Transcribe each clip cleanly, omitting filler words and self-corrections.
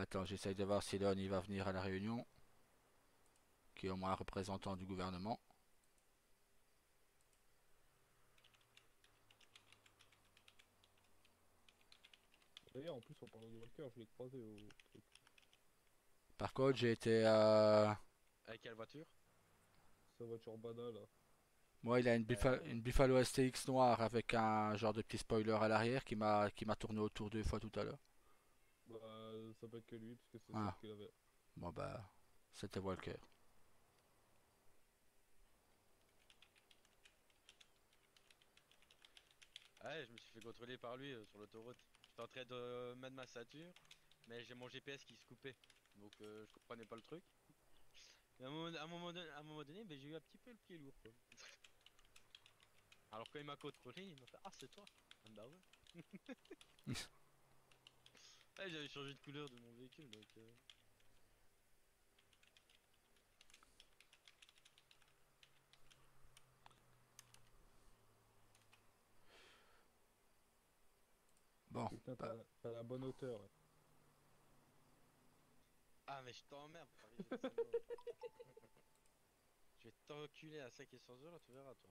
Attends, j'essaye de voir si Léon il va venir à la réunion, qui est au moins un représentant du gouvernement. D'ailleurs, en plus, en parlant de Walker, je l'ai croisé au truc. Par contre, j'ai été... Avec quelle voiture? Sa voiture bada là. Moi, il a Euh, Une Buffalo STX noire avec un genre de petit spoiler à l'arrière qui m'a tourné autour deux fois tout à l'heure. Bah, ça peut être que lui, parce que c'est celle Ah, qu'il avait. bon bah, c'était Walker. Ouais, je me suis fait contrôler par lui sur l'autoroute. J'étais en train de mettre ma ceinture, mais j'ai mon GPS qui se coupait. Donc je comprenais pas le truc. Et à un moment donné, ben, j'ai eu un petit peu le pied lourd quoi. Alors quand il m'a contrôlé, il m'a fait ah c'est toi. Ah, bah ouais. Ouais, j'avais changé de couleur de mon véhicule donc. Bon, Putain, bah, t'as la bonne hauteur. Ouais. Ah mais je t'emmerde, Paris, salaud. Je vais t'enculer à 5 et 100 heures là, tu verras toi.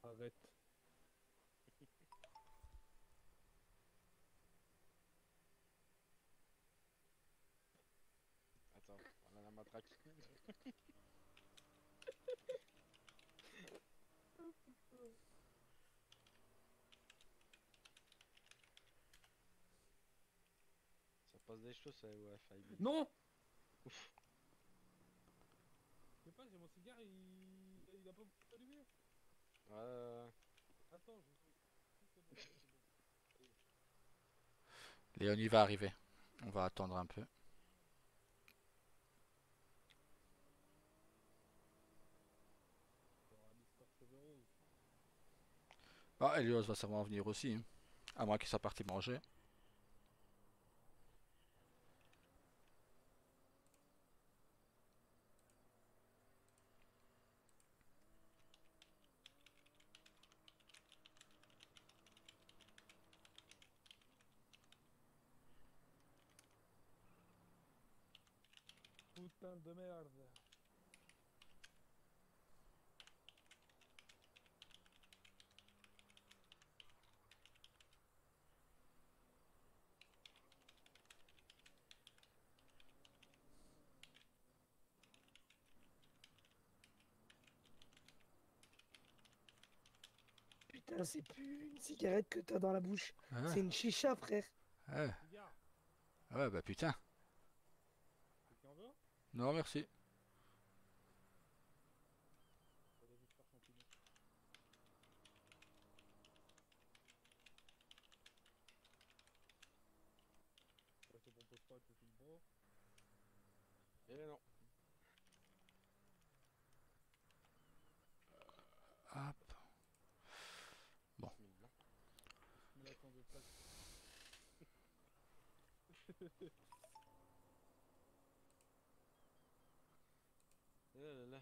Arrête. Attends, on a la matraque. Ça passe des choses, ça, ouais, Five. Non! Ouf. Je sais pas, j'ai mon cigare, il a pas allumé. Ouais. Attends, je vais. Si, c'est bon, c'est bon. Ça y est. Léon il va arriver. On va attendre un peu. Il y aura Mister Cheveux Rose. Ah, Elios va sûrement venir aussi, hein. À moins qu'il soit parti manger. Putain de merde. Putain, c'est plus une cigarette que t'as dans la bouche. Ouais, C'est une chicha, frère. ouais, Cigare. ouais, bah putain. Quelqu'un en veut? Non, merci. Pour les experts champignons. Ouais, je te propose pas, tu fumes pas. Eh non. Hop. Bon. Bismillah. Simulation de flash. Eh là là.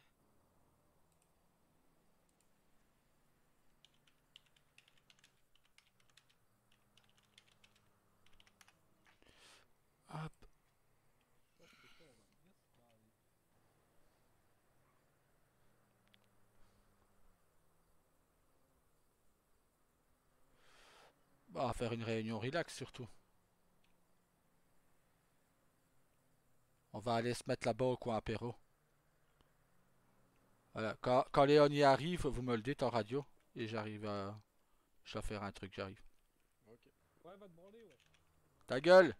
Hop. Je pense que ça, on va bien se marrer. Bah, on va faire une réunion relax surtout. On va aller se mettre là-bas au coin apéro. Voilà. Quand Léon y arrive, vous me le dites en radio. Et j'arrive à... Je vais faire un truc, j'arrive. Ok. Ouais, va te branler, ouais. Ta gueule!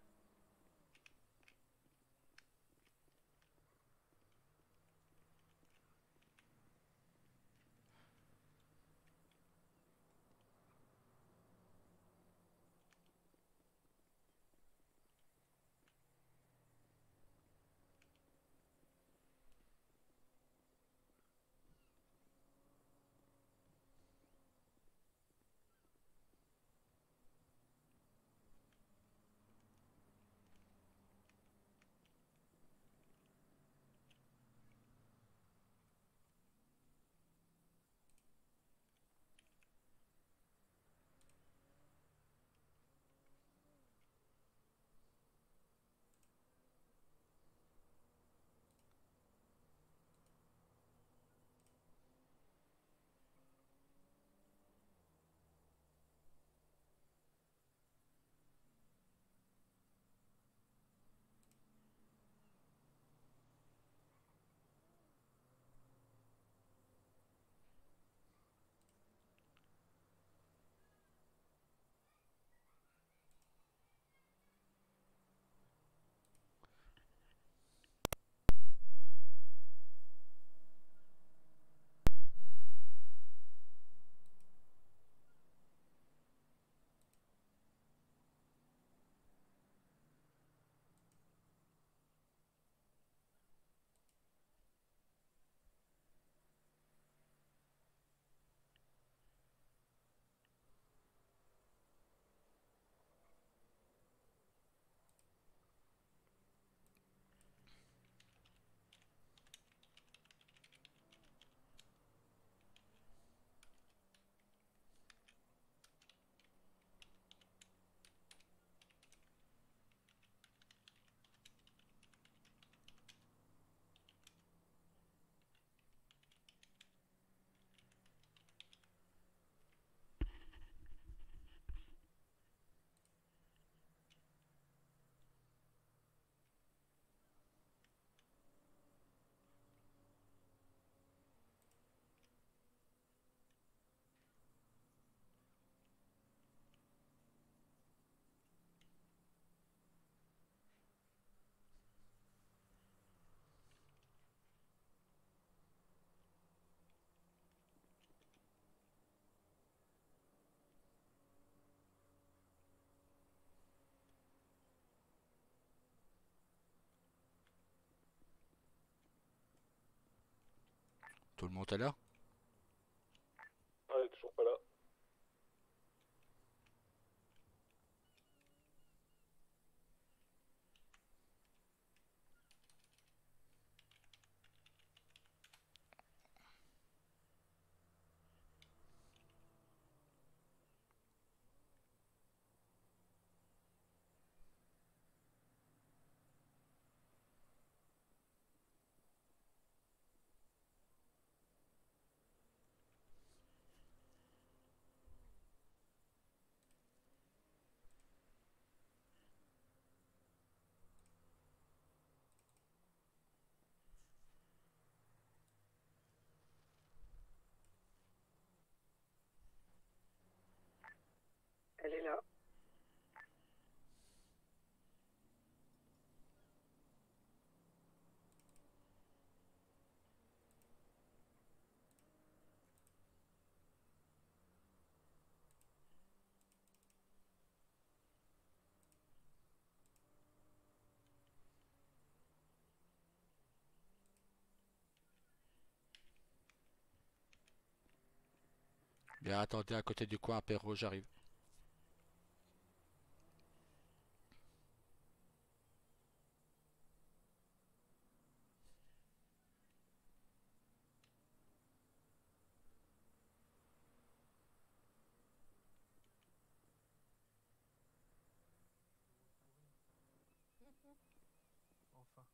Tout le monde est là? Elle est toujours pas là. Elle est là. Bien, attendez à côté du coin apéro, j'arrive. Enfin.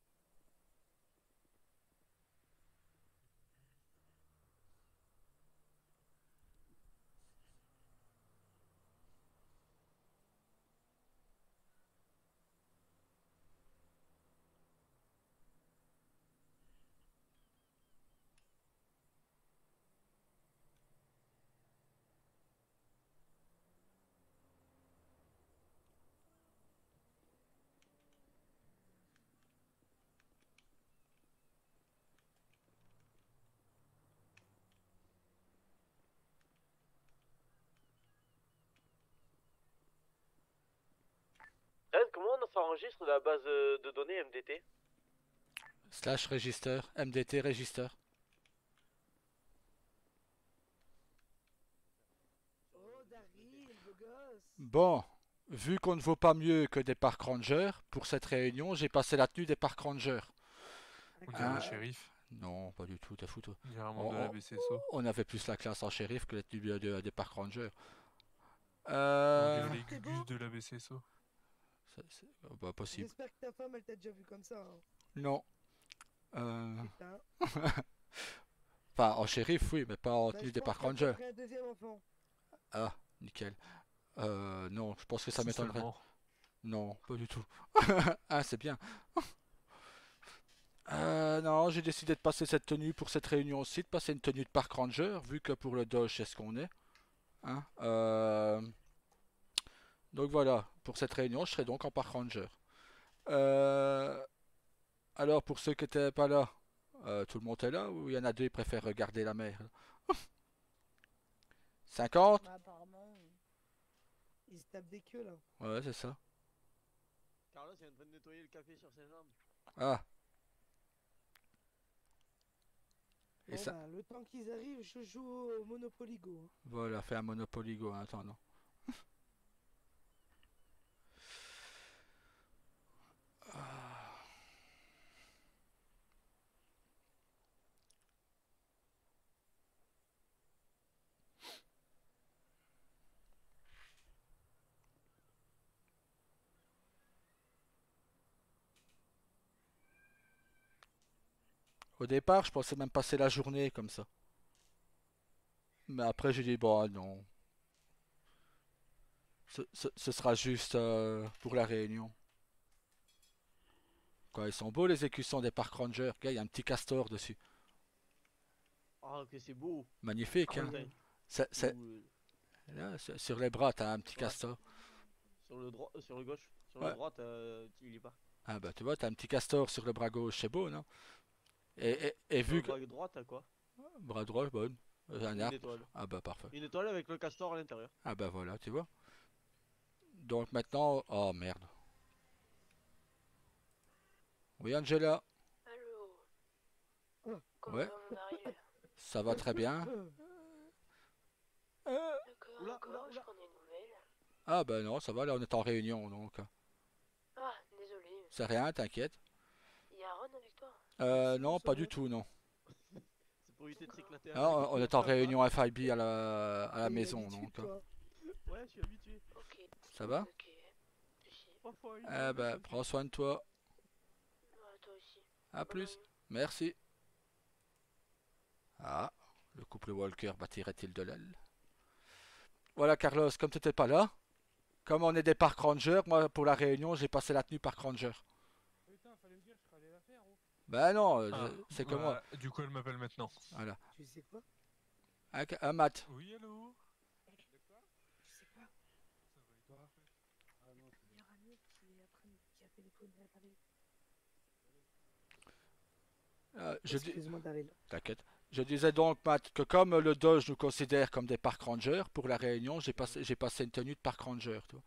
Red, comment on s'enregistre la base de données MDT? Slash register, MDT register. Oh, Daryl, beau gosse. Bon, vu qu'on ne vaut pas mieux que des park rangers, pour cette réunion, j'ai passé la tenue des park rangers. On dirait Ah. un shérif. Non, pas du tout, t'as foutu. On dirait un membre de la BCSO. On avait plus la classe en shérif que la tenue des park rangers. On dirait les C'est gugus beau. de la BCSO. Bah, possible. J'espère que ta femme, elle t'a déjà vu comme ça. Hein. Non. Putain. Enfin, en shérif, oui, mais pas en Bah, tenue je des pense park qu'elle rangers. ferait un deuxième enfant. Ah, nickel. Non, je pense que ça Si m'étonnerait. seulement. Non, pas du tout. Ah, c'est bien. Non, j'ai décidé de passer cette tenue pour cette réunion aussi, de passer une tenue de park ranger, vu que pour le Dodge, c'est ce qu'on est. Hein, donc voilà, pour cette réunion, je serai donc en park ranger. Alors, pour ceux qui n'étaient pas là, tout le monde est là ou il y en a deux qui préfèrent regarder la mer? 50? Bah, apparemment, il se tape des queues là. Ouais, c'est ça. Carlos est en train de nettoyer le café sur ses jambes. Ah. Et Bon, ça, bah, le temps qu'ils arrivent, je joue au Monopoly Go. Hein. voilà, fait un Monopoly Go en attendant. Au départ, je pensais même passer la journée comme ça. Mais après, j'ai dit, bon, non. Ce sera juste pour la réunion. Quoi, ils sont beaux les écussons des park rangers. Regarde, il y a un petit castor dessus. Ah, que c'est beau. Magnifique, hein. Putain. C'est- Ou, là, sur les bras, t'as un petit Ouais. castor. sur le droit, sur le gauche. Sur Ouais. le droit, il est pas. Ah bah, tu vois, t'as un petit castor sur le bras gauche, c'est beau, non? Et Sur vu le que... bras droit, t'as quoi? Bras droit, bonne. Un Une arc. étoile. Ah bah, parfait. Une étoile avec le castor à l'intérieur. Ah bah voilà, tu vois. Donc maintenant... Oh, merde. Oui, Angela. Allô, Ah. comment Ouais. va mon arrivée? Ça va très bien. D'accord, Oula, d'accord, oula, je oula. prenais une nouvelle. Ah ben non, ça va, là on est en réunion, donc Ah, désolé. c'est rien, t'inquiète. Il y a Aaron avec toi? Non, pas du tout, non. C'est pour éviter de s'éclater Non, avec. on est en réunion FIB à la Il maison, l'habitude, donc toi. Ouais, je suis habitué. Ok. ça va? Ok. Souci. Parfois, il Eh ben, prends soin de toi. Ouais, toi aussi. À Bonne plus. nuit. Merci. Ah, le couple Walker bâtirait-il de l'aile? Voilà, Carlos, comme tu n'étais pas là, comme on est des park rangers, moi pour la réunion, j'ai passé la tenue park ranger. Putain, fallait me dire, je serais allé la faire. Oh. Ben non, Ah, c'est que moi. du coup, elle m'appelle maintenant. Voilà. Tu sais quoi? Matt. Oui, allô? Tu sais quoi? Ça va et toi? Ah non, c'est meilleur ami qui a téléphoné à Daryl. Je dis... Excuse-moi, Daryl. T'inquiète. Je disais donc, Matt, que comme le Doge nous considère comme des park rangers, pour la réunion, j'ai passé une tenue de park ranger, toi.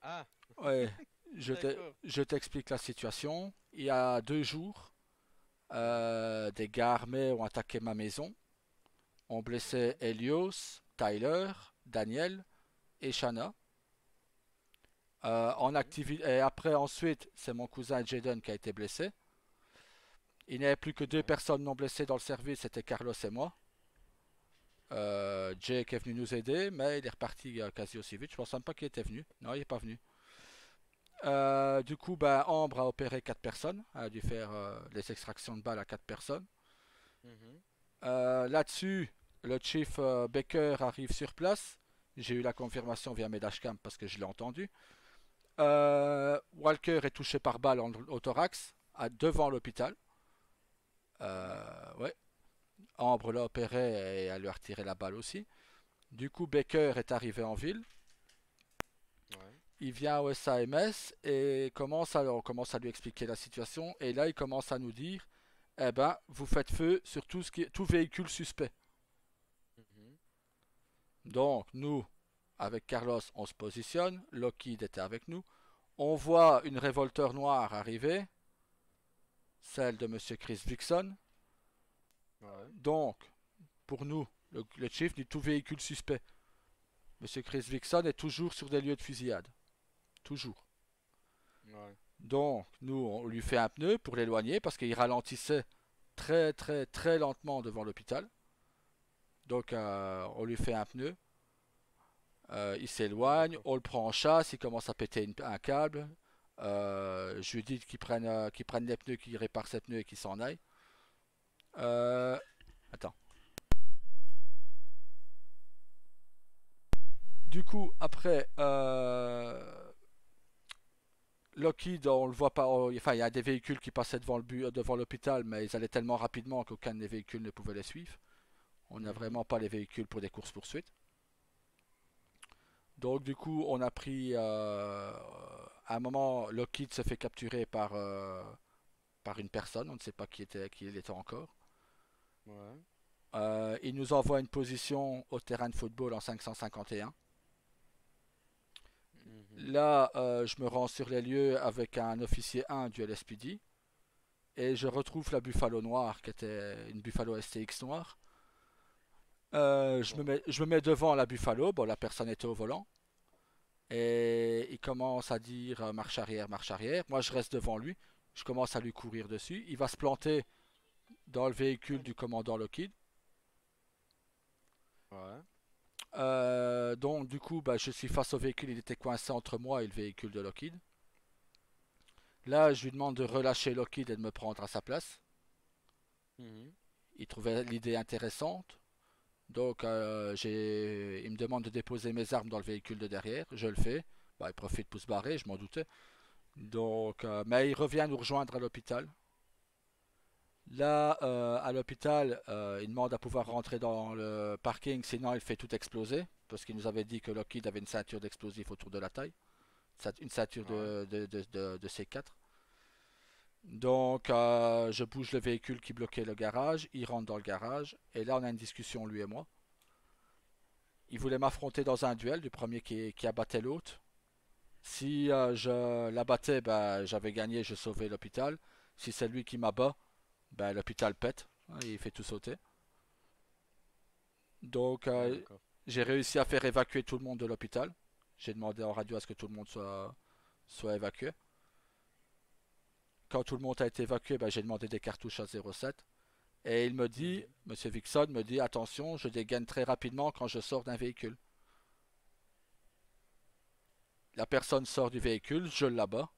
Ah, Ouais, d'accord. je t'explique la situation. Il y a 2 jours, des gars armés ont attaqué ma maison, ont blessé Helios, Tyler, Daniel et Shanna. Et après, ensuite, c'est mon cousin Jaden qui a été blessé. Il n'y avait plus que 2 personnes non blessées dans le service, c'était Carlos et moi. Jake est venu nous aider, mais il est reparti quasi aussi vite. Je pense même pas qu'il était venu. Non, il n'est pas venu. Du coup, ben, Ambre a opéré 4 personnes. Elle a dû faire les extractions de balles à 4 personnes. Mhm. Là-dessus, le chief Baker arrive sur place. J'ai eu la confirmation via mes dashcams parce que je l'ai entendu. Walker est touché par balle au thorax devant l'hôpital. Ouais. Ambre l'a opéré et elle lui a retiré la balle aussi. Du coup, Baker est arrivé en ville. Ouais. Il vient au SAMS et on commence à lui expliquer la situation. Et là, il commence à nous dire, eh ben, vous faites feu sur tout véhicule suspect. Mhm. Donc, nous, avec Carlos, on se positionne. Lockheed était avec nous. On voit une révolteur noire arriver, celle de Monsieur Chris Vixon. Ouais. Donc, pour nous, le chief dit tout véhicule suspect. Monsieur Chris Vixon est toujours sur des lieux de fusillade. Toujours. Ouais. Donc, nous, on lui fait un pneu pour l'éloigner parce qu'il ralentissait très très très lentement devant l'hôpital. Donc, on lui fait un pneu. Il s'éloigne, D'accord. on le prend en chasse, il commence à péter un câble. Je lui dis qu'il prenne les pneus, qu'il répare ses pneus et qu'il s'en aille. Attends. Du coup, après, Lockheed, on le voit pas. Enfin, il y a des véhicules qui passaient devant l'hôpital, mais ils allaient tellement rapidement qu'aucun des véhicules ne pouvait les suivre. On n'a vraiment pas les véhicules pour des courses-poursuites. Donc, du coup, on a pris. À un moment, Lockheed se fait capturer par une personne. On ne sait pas qui il était encore. Ouais. Il nous envoie une position au terrain de football en 551. Mhm. Là, je me rends sur les lieux avec un officier 1 du LSPD et je retrouve la Buffalo noire qui était une Buffalo STX noire. Je me mets devant la Buffalo, bon la personne était au volant et il commence à dire marche arrière, marche arrière. Moi je reste devant lui, je commence à lui courir dessus. Il va se planter dans le véhicule du commandant Lockheed. Ouais. Donc du coup, bah, je suis face au véhicule, il était coincé entre moi et le véhicule de Lockheed. Là, je lui demande de relâcher Lockheed et de me prendre à sa place. Mhm. Il trouvait l'idée intéressante. Donc, il me demande de déposer mes armes dans le véhicule de derrière. Je le fais. Bah, il profite pour se barrer, je m'en doutais. Donc, mais il revient nous rejoindre à l'hôpital. Là, à l'hôpital, il demande à pouvoir rentrer dans le parking, sinon il fait tout exploser. Parce qu'il nous avait dit que Lockheed avait une ceinture d'explosifs autour de la taille. Une ceinture Ouais. de C4. Donc, je bouge le véhicule qui bloquait le garage. Il rentre dans le garage. Et là, on a une discussion, lui et moi. Il voulait m'affronter dans un duel, du premier qui abattait l'autre. Si je l'abattais, ben, j'avais gagné, je sauvais l'hôpital. Si c'est lui qui m'abat, ben, l'hôpital pète. Hein, il fait tout sauter. Donc, Ouais, d'accord. j'ai réussi à faire évacuer tout le monde de l'hôpital. J'ai demandé en radio à ce que tout le monde soit évacué. Quand tout le monde a été évacué, ben, j'ai demandé des cartouches à 07. Et il me dit, Mhm. Monsieur Vixon me dit, attention, je dégaine très rapidement quand je sors d'un véhicule. La personne sort du véhicule, je l'abats.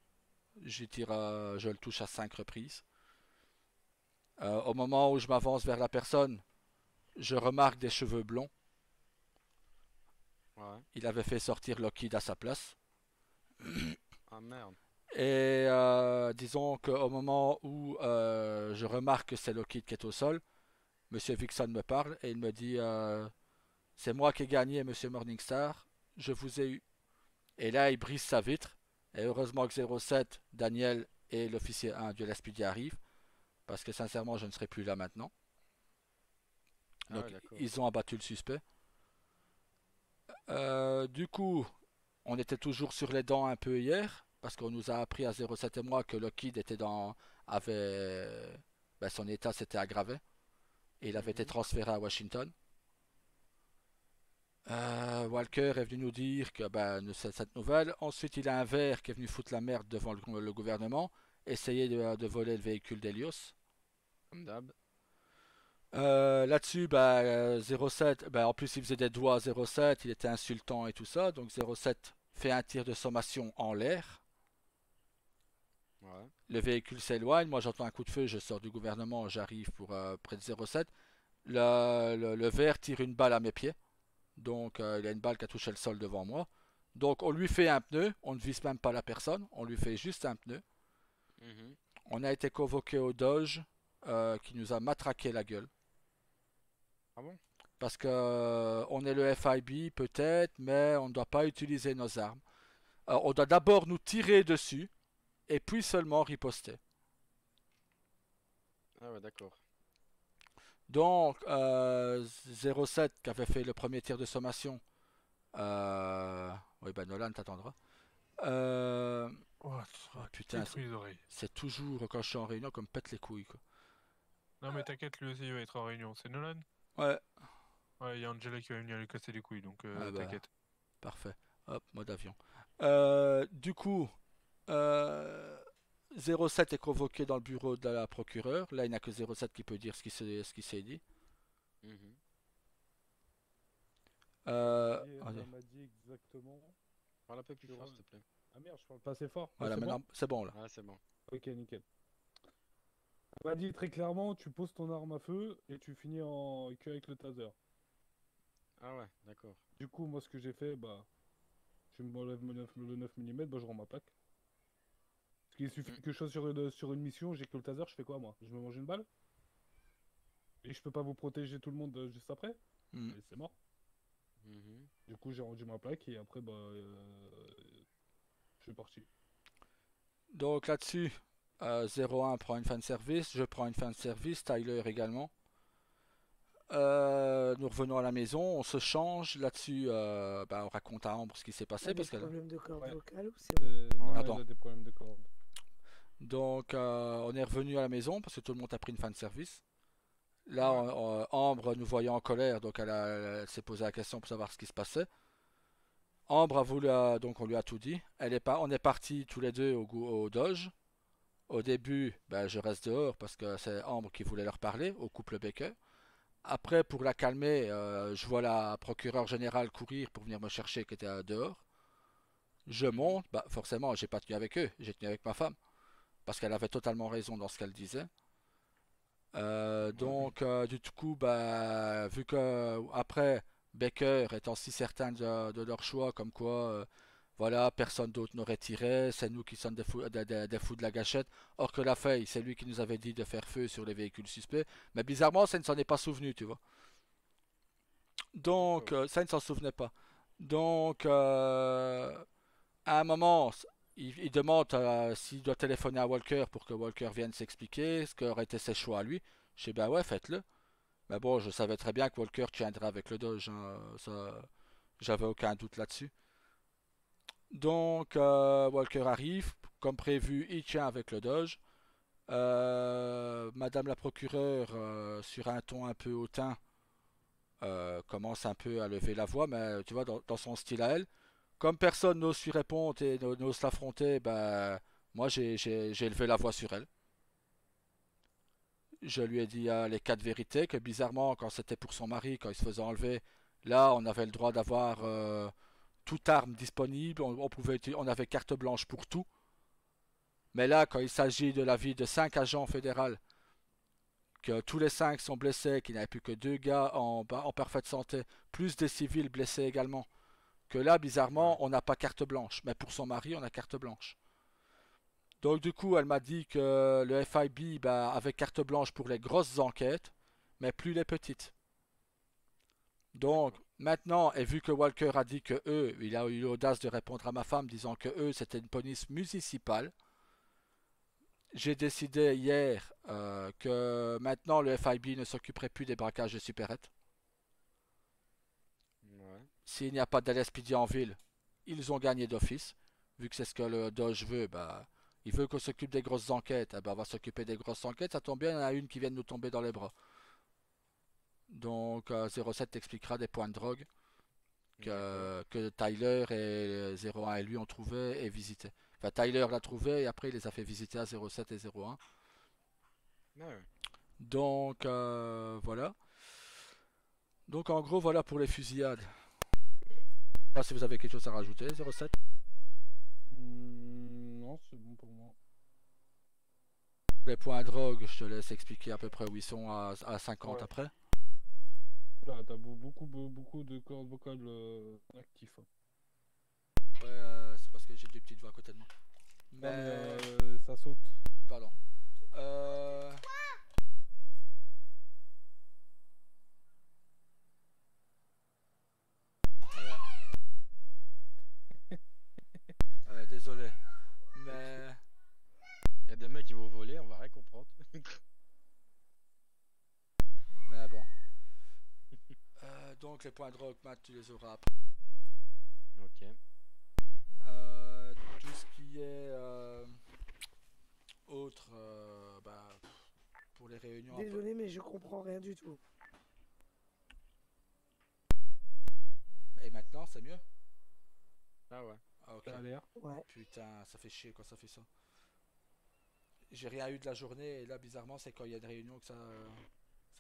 Je le touche à 5 reprises. Au moment où je m'avance vers la personne, je remarque des cheveux blonds. Ouais. Il avait fait sortir Lockheed à sa place. Ah merde. Et disons qu'au moment où je remarque que c'est Lockheed qui est au sol, Monsieur Vixon me parle et il me dit c'est moi qui ai gagné, Monsieur Morningstar, je vous ai eu. Et là, il brise sa vitre. Et heureusement que 07, Daniel et l'officier 1 du LSPD arrivent, parce que sincèrement, je ne serai plus là maintenant. Ah Donc, ouais, d'accord. ils ont abattu le suspect. Du coup, on était toujours sur les dents un peu hier, parce qu'on nous a appris à 07 et moi que Lockheed avait, ben, son état s'était aggravé et il avait été Mhm. transféré à Washington. Walker est venu nous dire que ben, cette nouvelle. Ensuite, il a un verre qui est venu foutre la merde devant le gouvernement, essayer de voler le véhicule d'Elios. Comme d'hab. Là-dessus, bah, 07, bah, en plus il faisait des doigts à 07, il était insultant et tout ça, donc 07 fait un tir de sommation en l'air, Ouais. le véhicule s'éloigne, moi j'entends un coup de feu, je sors du gouvernement, j'arrive pour près de 07, le verre tire une balle à mes pieds, donc il y a une balle qui a touché le sol devant moi, donc on lui fait un pneu, on ne vise même pas la personne, on lui fait juste un pneu, Mhm. on a été convoqué au Doge qui nous a matraqué la gueule. Ah bon? Parce que on est le FIB peut-être, mais on ne doit pas utiliser nos armes. Alors, on doit d'abord nous tirer dessus et puis seulement riposter. Ah ouais, d'accord. Donc 07 qui avait fait le premier tir de sommation. Oui ben Nolan t'attendra. Euh, Oh, oh, tu putain, détruis les oreilles. c'est toujours quand je suis en réunion comme pète les couilles quoi. Non, mais t'inquiète, lui aussi il va être en réunion. C'est Nolan? Ouais, Ouais, il y a Angela qui va venir lui casser les couilles, donc ah bah, t'inquiète. parfait. Hop, mode avion. Du coup, euh, 07 est convoqué dans le bureau de la procureure. Là, il n'y a que 07 qui peut dire ce qui s'est dit. Mhm. Allez, Elle m'a dit exactement. Parle un peu plus Sur, fort, s'il te plaît. Ah merde, je parle pas assez fort. Là, voilà, c'est bon? maintenant, c'est bon là. Ah, c'est bon. Ok, nickel. Elle m'a dit très clairement, tu poses ton arme à feu et tu finis en que avec le taser. Ah ouais, d'accord. Du coup, moi, ce que j'ai fait, bah, je m'enlève le 9 mm, bah, je rends ma plaque. Parce qu'il suffit Mm. que je sois sur une mission, j'ai que le taser, je fais quoi, moi? Je me mange une balle? Et je peux pas vous protéger tout le monde juste après? Hmm. Et c'est mort. Mhm. Du coup, j'ai rendu ma plaque et après, bah, je suis parti. Donc là-dessus, 01 prend une fin de service, je prends une fin de service, Tyler également. Nous revenons à la maison, on se change là-dessus, on raconte à Ambre ce qui s'est On passé a des parce qu'elle. problèmes de corde Ouais. vocale ou c'est bon? Non, Attends. elle a des problèmes de corde. Donc on est revenu à la maison parce que tout le monde a pris une fin de service. Là, Ouais. Ambre nous voyait en colère, donc elle s'est posé la question pour savoir ce qui se passait. Ambre a voulu, donc on lui a tout dit. On est partis tous les deux au Doge. Au début, je reste dehors parce que c'est Ambre qui voulait leur parler, au couple Baker. Après, pour la calmer, je vois la procureure générale courir pour venir me chercher qui était dehors. Je Mhm. monte, forcément, j'ai pas tenu avec eux, j'ai tenu avec ma femme parce qu'elle avait totalement raison dans ce qu'elle disait. Ouais. Donc, du coup, vu que après Baker étant si certain de leur choix, comme quoi, voilà, personne d'autre n'aurait tiré, c'est nous qui sommes des fous de la gâchette. Or que la feuille, c'est lui qui nous avait dit de faire feu sur les véhicules suspects. Mais bizarrement, ça ne s'en est pas souvenu, tu vois. Donc, D'accord. ça ne s'en souvenait pas. Donc, à un moment, il demande s'il doit téléphoner à Walker pour que Walker vienne s'expliquer ce qu'auraient été ses choix à lui. Je dis, bah ouais, faites-le. Mais bon, je savais très bien que Walker tiendrait avec le Doge, hein, ça, j'avais aucun doute là-dessus. Donc, Walker arrive, comme prévu, il tient avec le Doge. Madame la procureure, sur un ton un peu hautain, commence un peu à lever la voix, mais tu vois, dans son style à elle. Comme personne n'ose lui répondre et n'ose l'affronter, ben, moi j'ai élevé la voix sur elle. Je lui ai dit les quatre vérités, que bizarrement, quand c'était pour son mari, quand il se faisait enlever, là, on avait le droit d'avoir toute arme disponible, on avait carte blanche pour tout. Mais là, quand il s'agit de la vie de 5 agents fédéraux, que tous les 5 sont blessés, qu'il n'y avait plus que 2 gars en parfaite santé, plus des civils blessés également, que là, bizarrement, on n'a pas carte blanche. Mais pour son mari, on a carte blanche. Donc du coup, elle m'a dit que le FIB bah, avait carte blanche pour les grosses enquêtes, mais plus les petites. Donc maintenant, et vu que Walker a dit que eux, il a eu l'audace de répondre à ma femme disant que eux, c'était une police municipale, j'ai décidé hier que maintenant le FIB ne s'occuperait plus des braquages de supérettes. Ouais. S'il n'y a pas d'LSPD en ville, ils ont gagné d'office. Vu que c'est ce que le Doge veut, bah, il veut qu'on s'occupe des grosses enquêtes. Eh ben, on va s'occuper des grosses enquêtes. Ça tombe bien, il y en a une qui vient de nous tomber dans les bras. Donc 07 t'expliquera des points de drogue que Tyler et 01 et lui ont trouvé et visité. Enfin, Tyler l'a trouvé et après il les a fait visiter à 07 et 01. Ouais. Donc voilà. Donc en gros voilà pour les fusillades. Je sais pas si vous avez quelque chose à rajouter, 07. Non, c'est bon pour moi. Les points de drogue, je te laisse expliquer à peu près où ils sont à 50 Ouais. après. Là, t'as beaucoup de cordes vocales actifs. Hein. Ouais, c'est parce que j'ai des petites voix à côté de moi. Non, mais Mais ça saute. pardon. Euh... désolé. Mais Il y a des mecs qui vont voler, on va rien comprendre. mais bon. Donc les points de drogue, Matt, tu les auras après. Ok. Tout ce qui est autre, bah, pour les réunions. Désolé, mais je comprends rien du tout. Et maintenant, c'est mieux? Ah ouais. Ah ok. Ça a l'air. Ouais. Putain, ça fait chier quand ça fait ça. J'ai rien eu de la journée et là, bizarrement, c'est quand il y a une réunion que ça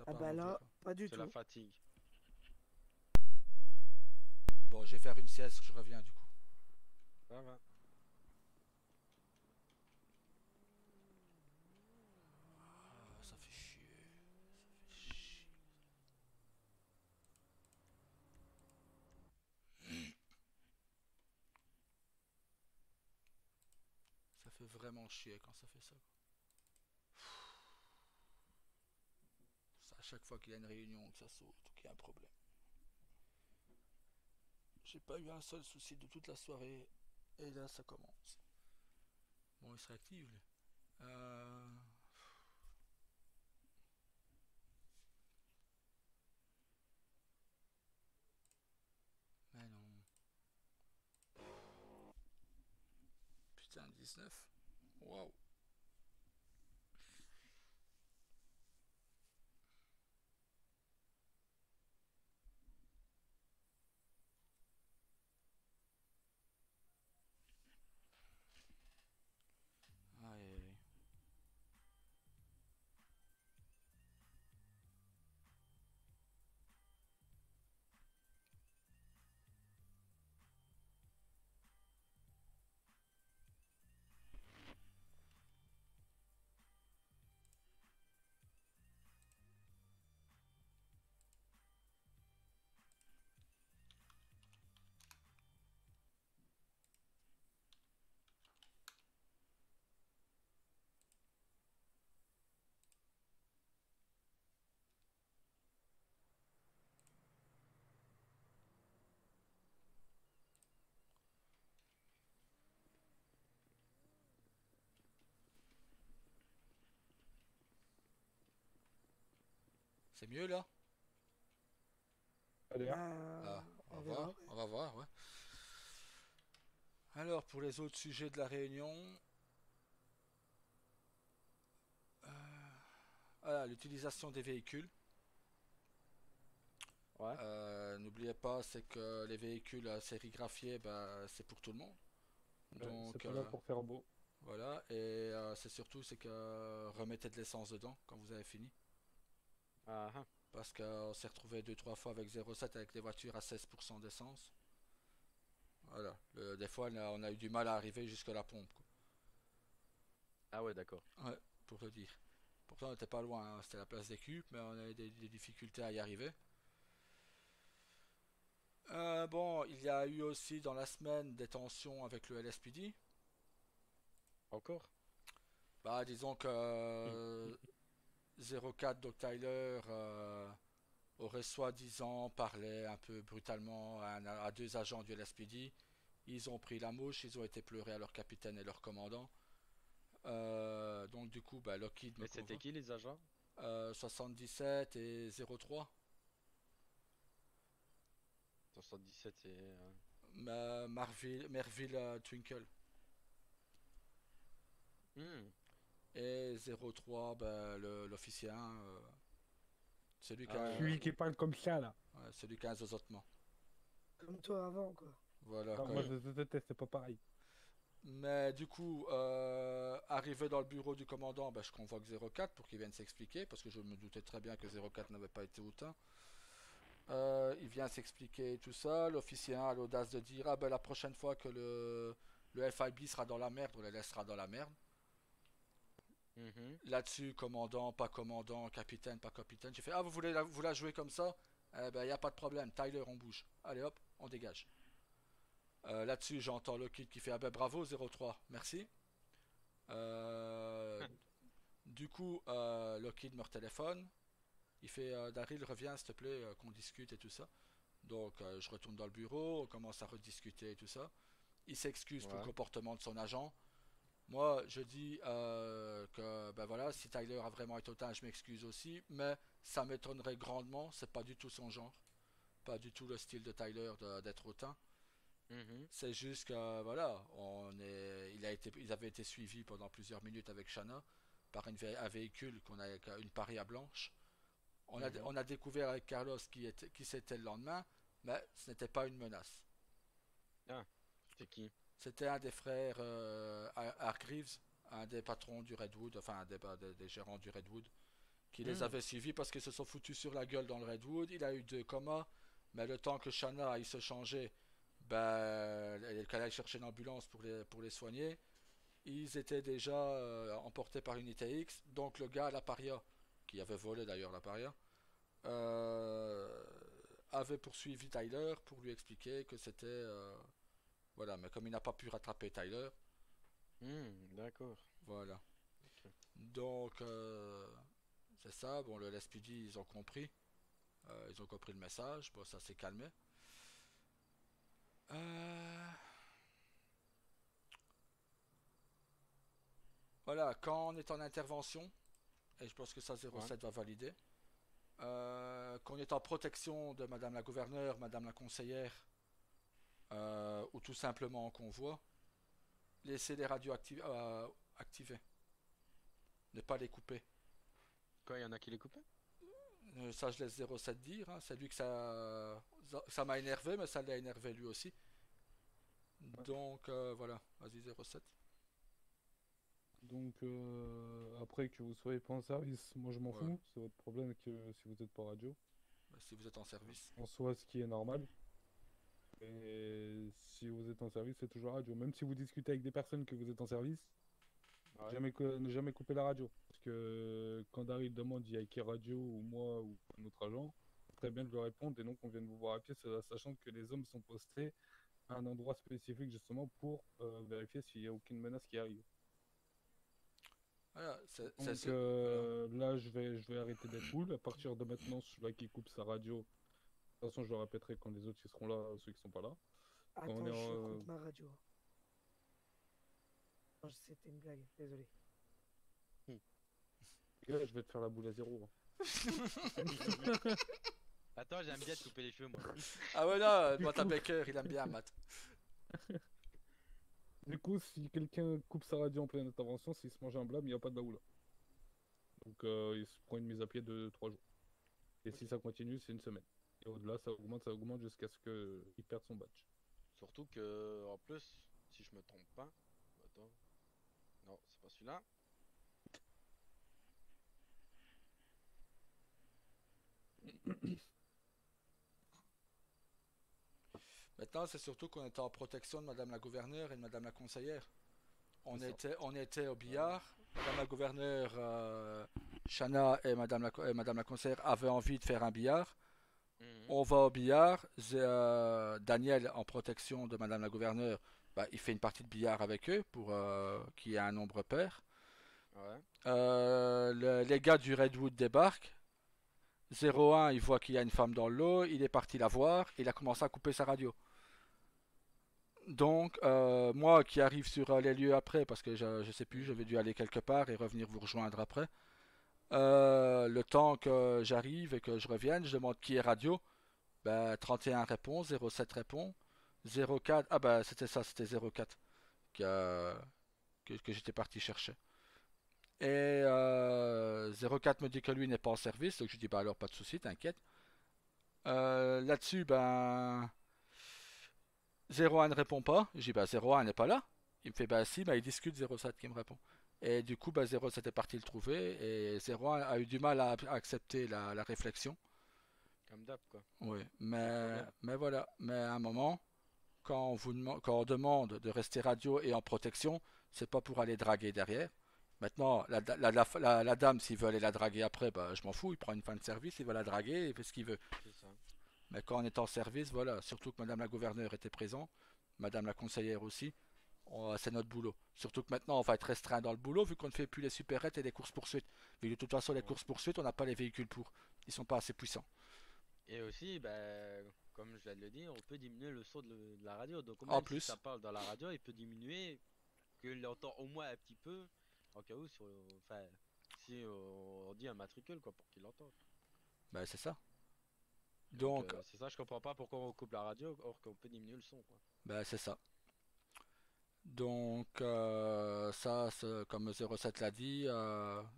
Ah part bah en là, quoi. pas du C'est tout. la fatigue. Bon, je vais faire une sieste, je reviens du coup. Ça va. Ah, ça fait chier. Ça fait chier. Ça fait vraiment chier quand ça fait ça. C'est à chaque fois qu'il y a une réunion que ça saute ou qu'il y a un problème. J'ai pas eu un seul souci de toute la soirée et là ça commence. Bon, il se réactive lui. Mais non. Putain, 19. Waouh. Aïe, aïe, aïe. C'est mieux là? Ça a l'air. Ah, on va verra, voir, ouais. on va voir, ouais. Alors, pour les autres sujets de la réunion, voilà, l'utilisation des véhicules. Ouais. N'oubliez pas, c'est que les véhicules sérigraphiés, bah, c'est pour tout le monde. C'est Donc, pas là pour faire beau. voilà. Et c'est surtout, c'est que remettez de l'essence dedans quand vous avez fini. Ah ah. Parce qu'on s'est retrouvé 2 3 fois avec 0,7 avec des voitures à 16% d'essence. Voilà. Des fois, on a eu du mal à arriver jusqu'à la pompe, quoi. Ah ouais, d'accord. Ouais, pour te dire. Pourtant, on n'était pas loin, hein. C'était la place des cubes, mais on avait des difficultés à y arriver. Bon, il y a eu aussi dans la semaine des tensions avec le LSPD. Encore? Bah, disons que 04 Doc Tyler aurait soi-disant parlé un peu brutalement à 2 agents du LSPD. Ils ont pris la mouche, ils ont été pleurer à leur capitaine et leur commandant. Donc du coup, bah, Lockheed me Mais c'était convoque. qui les agents? 77 et 03. 77 c'est... Merville Twinkle. Hmm. Et 03, bah, l'officier 1, celui qui Ah a, ouais, Celui qui parle comme ça, là. ouais, celui qui a un zozotement. Comme toi avant, quoi. Voilà, Non, quoi. moi, je déteste, c'est pas pareil. Mais du coup, arrivé dans le bureau du commandant, bah, je convoque 04 pour qu'il vienne s'expliquer, parce que je me doutais très bien que 04 n'avait pas été hautain. Il vient s'expliquer tout ça. L'officier 1 a l'audace de dire: ah ben la prochaine fois que le FIB sera dans la merde, on les laissera dans la merde. Mhm. Là-dessus, commandant, capitaine, pas capitaine. J'ai fait: ah, vous la jouer comme ça? Eh ben, y a pas de problème. Tyler, on bouge. Allez hop, on dégage. Là-dessus, j'entends Lockheed qui fait: ah ben bravo 03, merci. Euh, du coup, Lockheed me retéléphone. Il fait: Daryl, reviens s'il te plaît, qu'on discute et tout ça. Donc, je retourne dans le bureau, on commence à rediscuter et tout ça. Il s'excuse pour le Ouais. comportement de son agent. Moi, je dis que ben voilà, si Tyler a vraiment été hautain, je m'excuse aussi, mais ça m'étonnerait grandement. C'est pas du tout son genre, pas du tout le style de Tyler d'être hautain. Mhm. C'est juste que voilà, ils avaient été suivis pendant plusieurs minutes avec Shanna par un véhicule une paria blanche. Mhm. On a découvert avec Carlos qui c'était le lendemain, mais ce n'était pas une menace. Ah, c'est qui? C'était un des frères Hargreaves, un des patrons du Redwood, enfin des gérants du Redwood, qui les Hmm. avait suivis parce qu'ils se sont foutus sur la gueule dans le Redwood. Il a eu 2 comas, mais le temps que Shanna aille se changer, ben, qu'elle aille chercher une ambulance pour les soigner, ils étaient déjà emportés par Unité X. Donc le gars, la paria, qui avait volé d'ailleurs la paria, euh, avait poursuivi Tyler pour lui expliquer que c'était... voilà, mais comme il n'a pas pu rattraper Tyler, D'accord. voilà. Ok. Donc, c'est ça. Bon, le LSPD, ils ont compris. Ils ont compris le message. Bon, ça s'est calmé. Euh, Voilà, quand on est en intervention, et je pense que ça Ouais. 07 va valider, qu'on est en protection de Madame la gouverneure, Madame la conseillère, ou tout simplement en convoi, laissez les radios activées. Ne pas les couper. Quoi, il y en a qui les coupaient? Ça, je laisse 07 dire, hein. C'est lui que ça m'a énervé, mais ça l'a énervé lui aussi. Donc, voilà. Vas-y, 07. Donc, après que vous soyez pas en service, moi je m'en Ouais. fous. C'est votre problème que si vous êtes pas radio. Bah, si vous êtes en service. En soi, ce qui est normal. Et si vous êtes en service, c'est toujours radio. Même si vous discutez avec des personnes que vous êtes en service, Ouais. ne jamais couper la radio. Parce que quand Daryl demande il y a qui radio ou moi ou un autre agent, très bien de lui répondre et non qu'on vienne vous voir à pied, sachant que les hommes sont postés à un endroit spécifique justement pour vérifier s'il n'y a aucune menace qui arrive. Voilà, Donc voilà. là, je vais arrêter d'être cool. À partir de maintenant, celui qui coupe sa radio, de toute façon, je le répéterai quand les autres qui seront là, ceux qui sont pas là. Quand on Attends, est je en, coupe ma radio. Non, c'était une blague, désolé. là, je vais te faire la boule à zéro. Attends, j'aime bien te couper les cheveux, moi. Ah ouais, là, moi, ta Baker, il aime bien Matt. Du coup, si quelqu'un coupe sa radio en pleine intervention, s'il se mange un blâme, il n'y a pas de baoula. Donc il se prend une mise à pied de 3 jours. Et si ça continue, c'est une semaine. Et au-delà, ça augmente jusqu'à ce qu'il perde son badge. Surtout que, en plus, si je me trompe pas. Attends. Non, c'est pas celui-là. Maintenant, c'est surtout qu'on était en protection de Madame la gouverneure et de Madame la conseillère. C'est ça. On était au billard. Madame la gouverneure, Chana et Madame la conseillère avaient envie de faire un billard. Mhm. On va au billard. Daniel, en protection de Madame la gouverneure, bah, il fait une partie de billard avec eux pour qu'il y ait un nombre pair. Ouais. Les gars du Redwood débarquent. 01, il voit qu'il y a une femme dans l'eau. Il est parti la voir. Il a commencé à couper sa radio. Donc, moi qui arrive sur les lieux après, parce que je sais plus, j'avais dû aller quelque part et revenir vous rejoindre après. Le temps que j'arrive et que je revienne, je demande qui est radio. Ben, 31 répond, 07 répond, 04, ah ben c'était ça, c'était 04 que j'étais parti chercher. Et 04 me dit que lui n'est pas en service, donc je dis bah alors pas de souci, t'inquiète. Là-dessus, ben 01 ne répond pas. Je dis bah 01 n'est pas là. Il me fait bah si, bah il discute 07 qui me répond. Et du coup, bah 07 est parti le trouver et 01 a eu du mal à accepter la réflexion. Comme d'hab, quoi. Oui, Problème. mais voilà. Mais à un moment, quand on demande de rester radio et en protection, c'est pas pour aller draguer derrière. Maintenant, la dame, s'il veut aller la draguer après, bah, je m'en fous, il prend une fin de service, il va la draguer, il fait ce qu'il veut. C'est ça. Mais quand on est en service, voilà, surtout que Madame la gouverneure était présente, Madame la conseillère aussi, c'est notre boulot. Surtout que maintenant, on va être restreint dans le boulot vu qu'on ne fait plus les supérettes et les courses-poursuites. Vu que de toute façon, les Ouais. courses-poursuites, on n'a pas les véhicules pour. Ils sont pas assez puissants. Et aussi, bah, comme je viens de le dire, on peut diminuer le son de la radio. Donc En même si ça plus, parle dans la radio, il peut diminuer, qu'il l'entend au moins un petit peu, en cas où, enfin, si on dit un matricule, quoi, pour qu'il l'entende. ben, c'est ça. Donc Donc, c'est ça, je comprends pas pourquoi on coupe la radio, or qu'on peut diminuer le son, quoi. ben, c'est ça. Donc, ça, comme 07 l'a dit,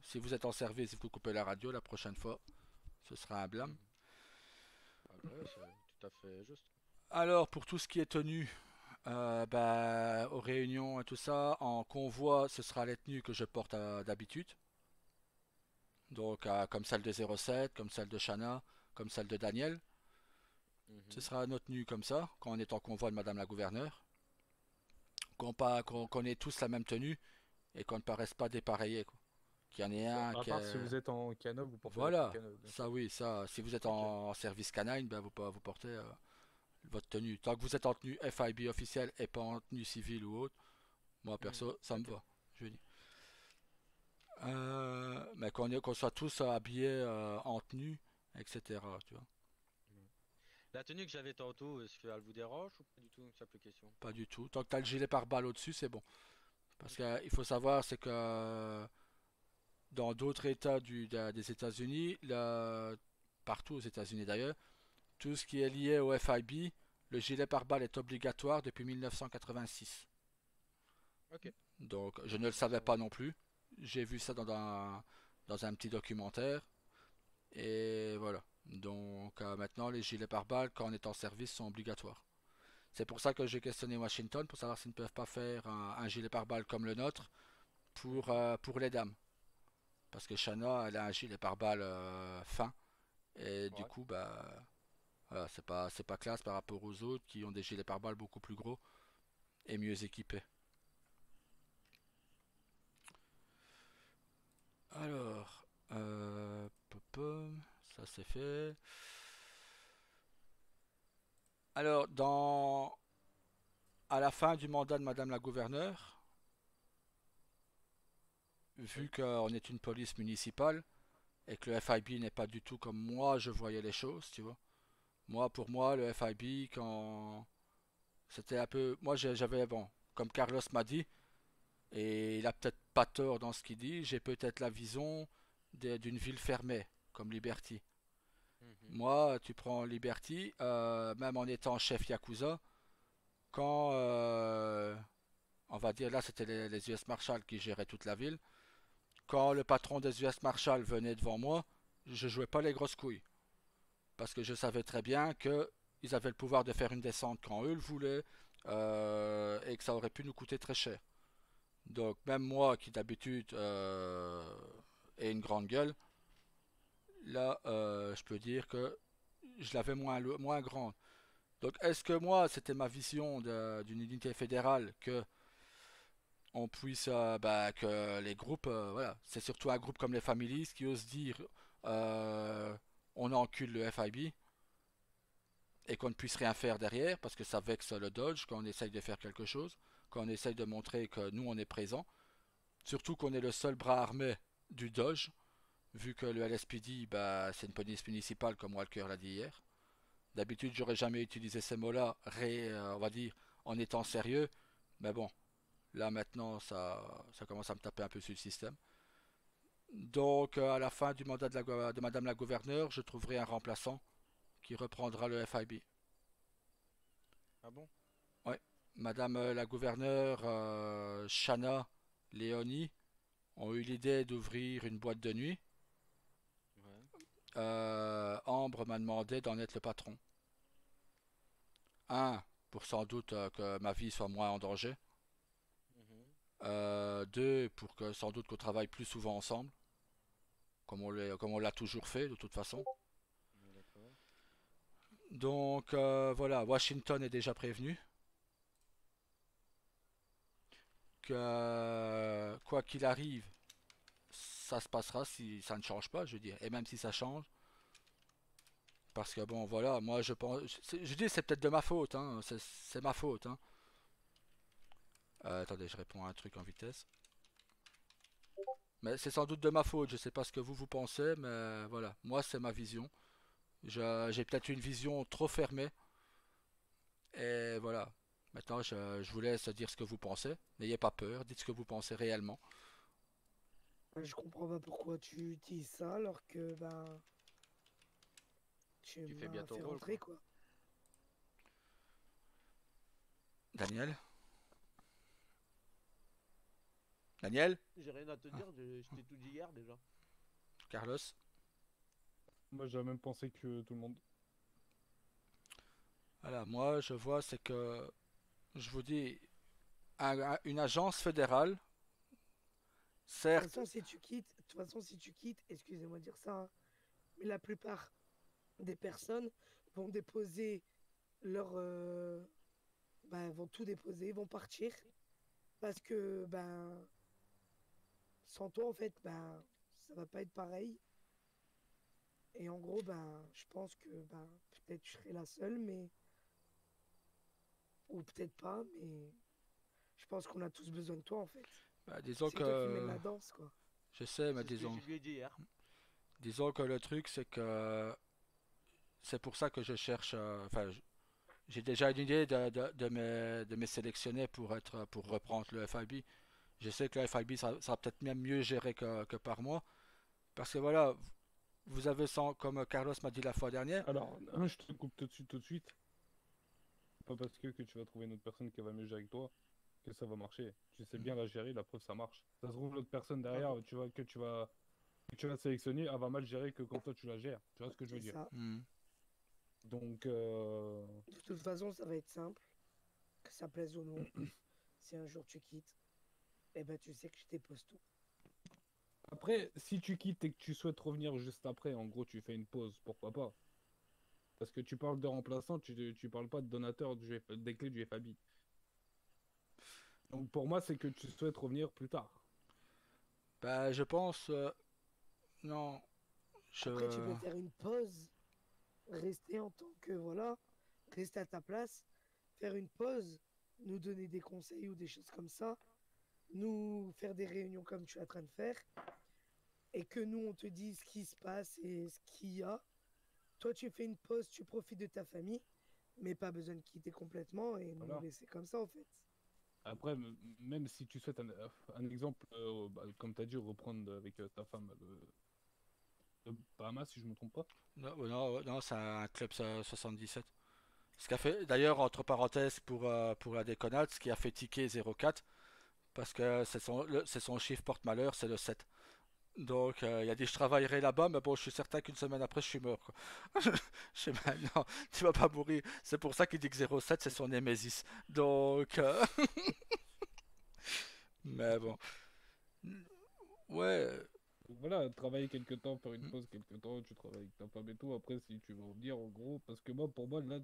si vous êtes en service et que vous coupez la radio la prochaine fois, ce sera un blâme. Mhm. Ah bah ouais, c'est tout à fait juste. Alors, pour tout ce qui est tenue, bah, aux réunions et tout ça, en convoi, ce sera les tenues que je porte d'habitude. Donc, comme celle de 07, comme celle de Shana, comme celle de Daniel. Ce Mhm. sera notre tenue comme ça, quand on est en convoi de Madame la gouverneure. Qu'on ait tous la même tenue et qu'on ne paraisse pas dépareillés, quoi. Qu'il y en ait C'est ça. un À qui part si est... vous êtes en canov, vous portez la tenue Voilà, canov, bien ça sûr. oui, ça. Si vous êtes Ok. en service canine, ben vous portez votre tenue. Tant que vous êtes en tenue FIB officielle et pas en tenue civile ou autre, moi Mhm. perso, ça me Ok. va. Je veux dire. Mais qu'on soit tous habillés en tenue, etc. Tu vois. Ouais. La tenue que j'avais tantôt, est-ce qu'elle vous dérange ou pas du tout? Une simple question. Pas du tout. Tant que tu as le gilet pare-balles au-dessus, c'est bon. Parce Ok. qu'il faut savoir, c'est que dans d'autres États des États-Unis, partout aux États-Unis d'ailleurs, tout ce qui est lié au FIB, le gilet pare-balles est obligatoire depuis 1986. Ok. Donc je ne le Bon à savais savoir. pas non plus. J'ai vu ça dans un petit documentaire. Et voilà. Donc maintenant, les gilets pare-balles, quand on est en service, sont obligatoires. C'est pour ça que j'ai questionné Washington pour savoir s'ils ne peuvent pas faire un gilet pare-balles comme le nôtre Mhm. pour les dames. Parce que Shanna, elle a un gilet pare-balles fin. Et du Ouais. coup, bah, voilà, c'est pas classe par rapport aux autres qui ont des gilets pare-balles beaucoup plus gros et mieux équipés. Alors, ça c'est fait. Alors, à la fin du mandat de Madame la gouverneure, vu Oui. qu'on est une police municipale et que le FIB n'est pas du tout comme moi, je voyais les choses, tu vois. Pour moi, le FIB, quand c'était un peu, moi j'avais bon, comme Carlos m'a dit, et il a peut-être pas tort dans ce qu'il dit, j'ai peut-être la vision d'une ville fermée, comme Liberty. Mhm. Moi, tu prends Liberty, même en étant chef Yakuza, quand, on va dire là, c'était les US Marshals qui géraient toute la ville, quand le patron des US Marshals venait devant moi, je jouais pas les grosses couilles. parce que je savais très bien que ils avaient le pouvoir de faire une descente quand eux le voulaient, et que ça aurait pu nous coûter très cher. Donc même moi qui d'habitude ai une grande gueule, là je peux dire que je l'avais moins grande. Donc est-ce que moi c'était ma vision d'une unité fédérale que on puisse que les groupes, voilà, c'est surtout un groupe comme les Families qui osent dire euh, on encule le FIB et qu'on ne puisse rien faire derrière parce que ça vexe le Dodge quand on essaye de faire quelque chose, quand on essaye de montrer que nous on est présent, surtout qu'on est le seul bras armé du Dodge, vu que le LSPD c'est une police municipale comme Walker l'a dit hier. D'habitude j'aurais jamais utilisé ces mots-là, on va dire, en étant sérieux, mais bon, là maintenant ça commence à me taper un peu sur le système. Donc à la fin du mandat de Madame la gouverneure, je trouverai un remplaçant qui reprendra le FIB. Ah bon? Ouais, Madame la gouverneure Shana Leoni ont eu l'idée d'ouvrir une boîte de nuit. Ouais. Ambre m'a demandé d'en être le patron. Un, pour sans doute que ma vie soit moins en danger. Mhm. Deux, pour que sans doute qu'on travaille plus souvent ensemble, comme on l'a toujours fait de toute façon. D'accord. Donc voilà, Washington est déjà prévenu que quoi qu'il arrive, ça se passera si ça ne change pas, je veux dire. Et même si ça change, parce que bon, voilà, moi je pense, je dis c'est peut-être de ma faute, hein, c'est ma faute, hein. Attendez, je réponds à un truc en vitesse. Mais c'est sans doute de ma faute, je sais pas ce que vous pensez, mais voilà, moi c'est ma vision. J'ai peut-être une vision trop fermée, et voilà. Maintenant, je vous laisse dire ce que vous pensez. N'ayez pas peur, dites ce que vous pensez réellement. Je comprends pas pourquoi tu dis ça alors que tu Tu fais bien m'as ton fait rôle, rentrer quoi. quoi. Daniel? Daniel? J'ai rien à te Ah, dire, je t'ai tout dit hier déjà. Carlos? Moi, j'ai la même pensée que tout le monde. Voilà, moi je vois, c'est que, je vous dis, une agence fédérale, De toute certes, façon, si tu quittes, excusez-moi de dire ça, hein, mais la plupart des personnes vont déposer leur, vont tout déposer, vont partir parce que sans toi en fait, ça va pas être pareil. Et en gros, je pense que peut-être je serai la seule, mais ou peut-être pas, mais je pense qu'on a tous besoin de toi en fait. disons C'est toi qui mène que, la danse, quoi. je sais, mais C'est ce que je lui ai dit hier. disons que le truc c'est que c'est pour ça que je cherche, enfin, j'ai déjà une idée de me sélectionner pour reprendre le FIB. Je sais que le FIB sera peut-être même mieux géré que par moi, parce que voilà, vous avez comme Carlos m'a dit la fois dernière. Alors, je te coupe tout de suite. Pas parce que tu vas trouver une autre personne qui va mieux gérer que toi que ça va marcher. Tu sais bien la gérer, la preuve ça marche. Ça se trouve l'autre personne Ah derrière, bon? que tu vas sélectionner, elle va mal gérer que quand toi tu la gères. Tu vois ce que je veux C'est dire? ça. Hmm. Donc, De toute façon, ça va être simple, que ça plaise ou non. Si un jour tu quittes, eh ben tu sais que je dépose tout. après, si tu quittes et que tu souhaites revenir juste après, en gros, tu fais une pause, pourquoi pas? Parce que tu parles de remplaçant, tu parles pas de donateur des clés du FABI. Donc pour moi, c'est que tu souhaites revenir plus tard. Je pense, non, Après, tu je, peux faire une pause, rester en tant que, voilà, rester à ta place, faire une pause, nous donner des conseils ou des choses comme ça, nous faire des réunions comme tu es en train de faire, et que nous, on te dise ce qui se passe et ce qu'il y a. Toi, tu fais une pause, tu profites de ta famille, mais pas besoin de quitter complètement et nous Voilà. laisser comme ça, en fait. Après, même si tu souhaites un exemple, comme tu as dit, reprendre avec ta femme le Bahamas, si je me trompe pas. non, non, non, c'est un club 77. Ce qu'a fait, d'ailleurs, entre parenthèses, pour la déconnade, ce qui a fait ticker 04, parce que c'est son chiffre porte-malheur, c'est le 7. Donc, il a dit je travaillerai là-bas, mais bon, je suis certain qu'une semaine après, je suis mort, quoi. Je sais pas, non, tu vas pas mourir. C'est pour ça qu'il dit que 07, c'est son Némésis. Donc, mais bon. Ouais, Donc voilà, travailler quelque temps, faire une pause quelque temps, tu travailles avec ta femme et tout. Après, si tu veux revenir, en gros, parce que moi, pour moi, là,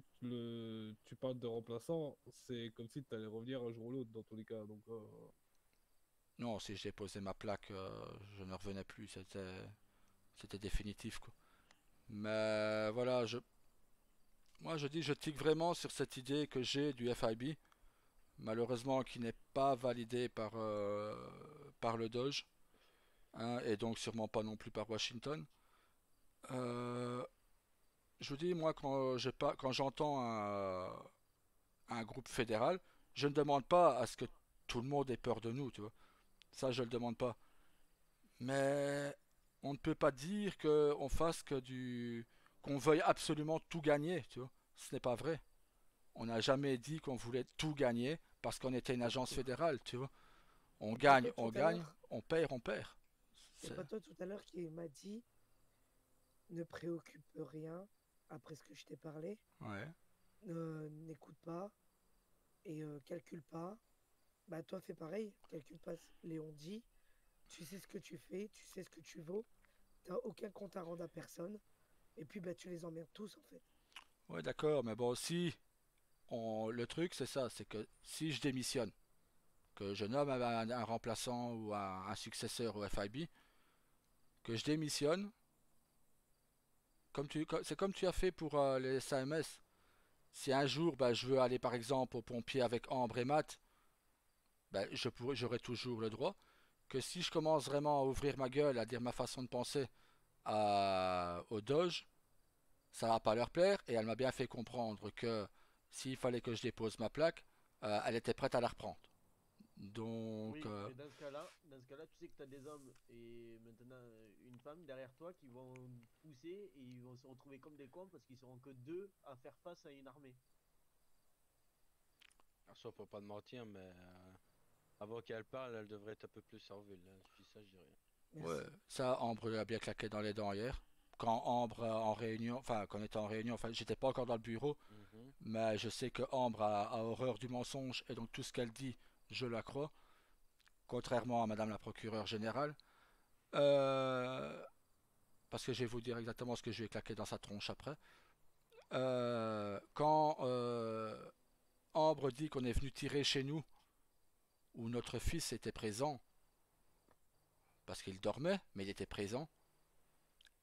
tu parles de remplaçant, c'est comme si tu allais revenir un jour ou l'autre dans tous les cas. Donc, non, si j'ai posé ma plaque, je ne revenais plus. C'était définitif, quoi. Mais voilà, moi, je dis, je tique vraiment sur cette idée que j'ai du FIB, malheureusement qui n'est pas validée par le Doge, hein, et donc sûrement pas non plus par Washington. Euh, je vous dis, moi, quand j'entends un groupe fédéral, je ne demande pas à ce que tout le monde ait peur de nous, tu vois. Ça, je le demande pas. Mais on ne peut pas dire qu'on veuille absolument tout gagner, tu vois. Ce n'est pas vrai. On n'a jamais dit qu'on voulait tout gagner parce qu'on était une agence fédérale, tu vois. On C'est pas gagne, toi on tout à gagne, l'heure, on perd, on perd. c'est C'est- pas toi tout à l'heure qui m'a dit ne préoccupe rien après ce que je t'ai parlé, Ouais. n'écoute pas et calcule pas. Bah toi fais pareil, calcule pas Léon dit, tu sais ce que tu fais, tu sais ce que tu vaux, t'as aucun compte à rendre à personne, et puis bah tu les emmerdes tous en fait. Ouais, d'accord, mais bon, si le truc c'est ça, c'est que si je démissionne, que je nomme un remplaçant ou un successeur au FIB, que je démissionne, c'est comme tu as fait pour les SAMS. Si un jour bah, je veux aller par exemple au pompier avec Ambre et Matt, bah, j'aurai toujours le droit. Que si je commence vraiment à ouvrir ma gueule, à dire ma façon de penser au Doge, ça va pas leur plaire. Et elle m'a bien fait comprendre que s'il fallait que je dépose ma plaque, elle était prête à la reprendre. Donc, Oui, mais dans ce cas-là, tu sais que tu as des hommes et maintenant une femme derrière toi qui vont pousser et ils vont se retrouver comme des cons parce qu'ils seront que deux à faire face à une armée. Alors, ça, faut pas te mentir, mais avant qu'elle parle, elle devrait être un peu plus servile. Hein. Je dis ça, je dis rien. ouais, Merci. ça, Ambre l'a bien claqué dans les dents hier. Quand Ambre en réunion, enfin, quand on était en réunion, enfin, j'étais pas encore dans le bureau, Mhm. mais je sais que Ambre a horreur du mensonge et donc tout ce qu'elle dit, je la crois, contrairement à Madame la procureure générale. Euh, Parce que je vais vous dire exactement ce que je lui ai claqué dans sa tronche après. Quand Ambre dit qu'on est venu tirer chez nous, où notre fils était présent, parce qu'il dormait, mais il était présent,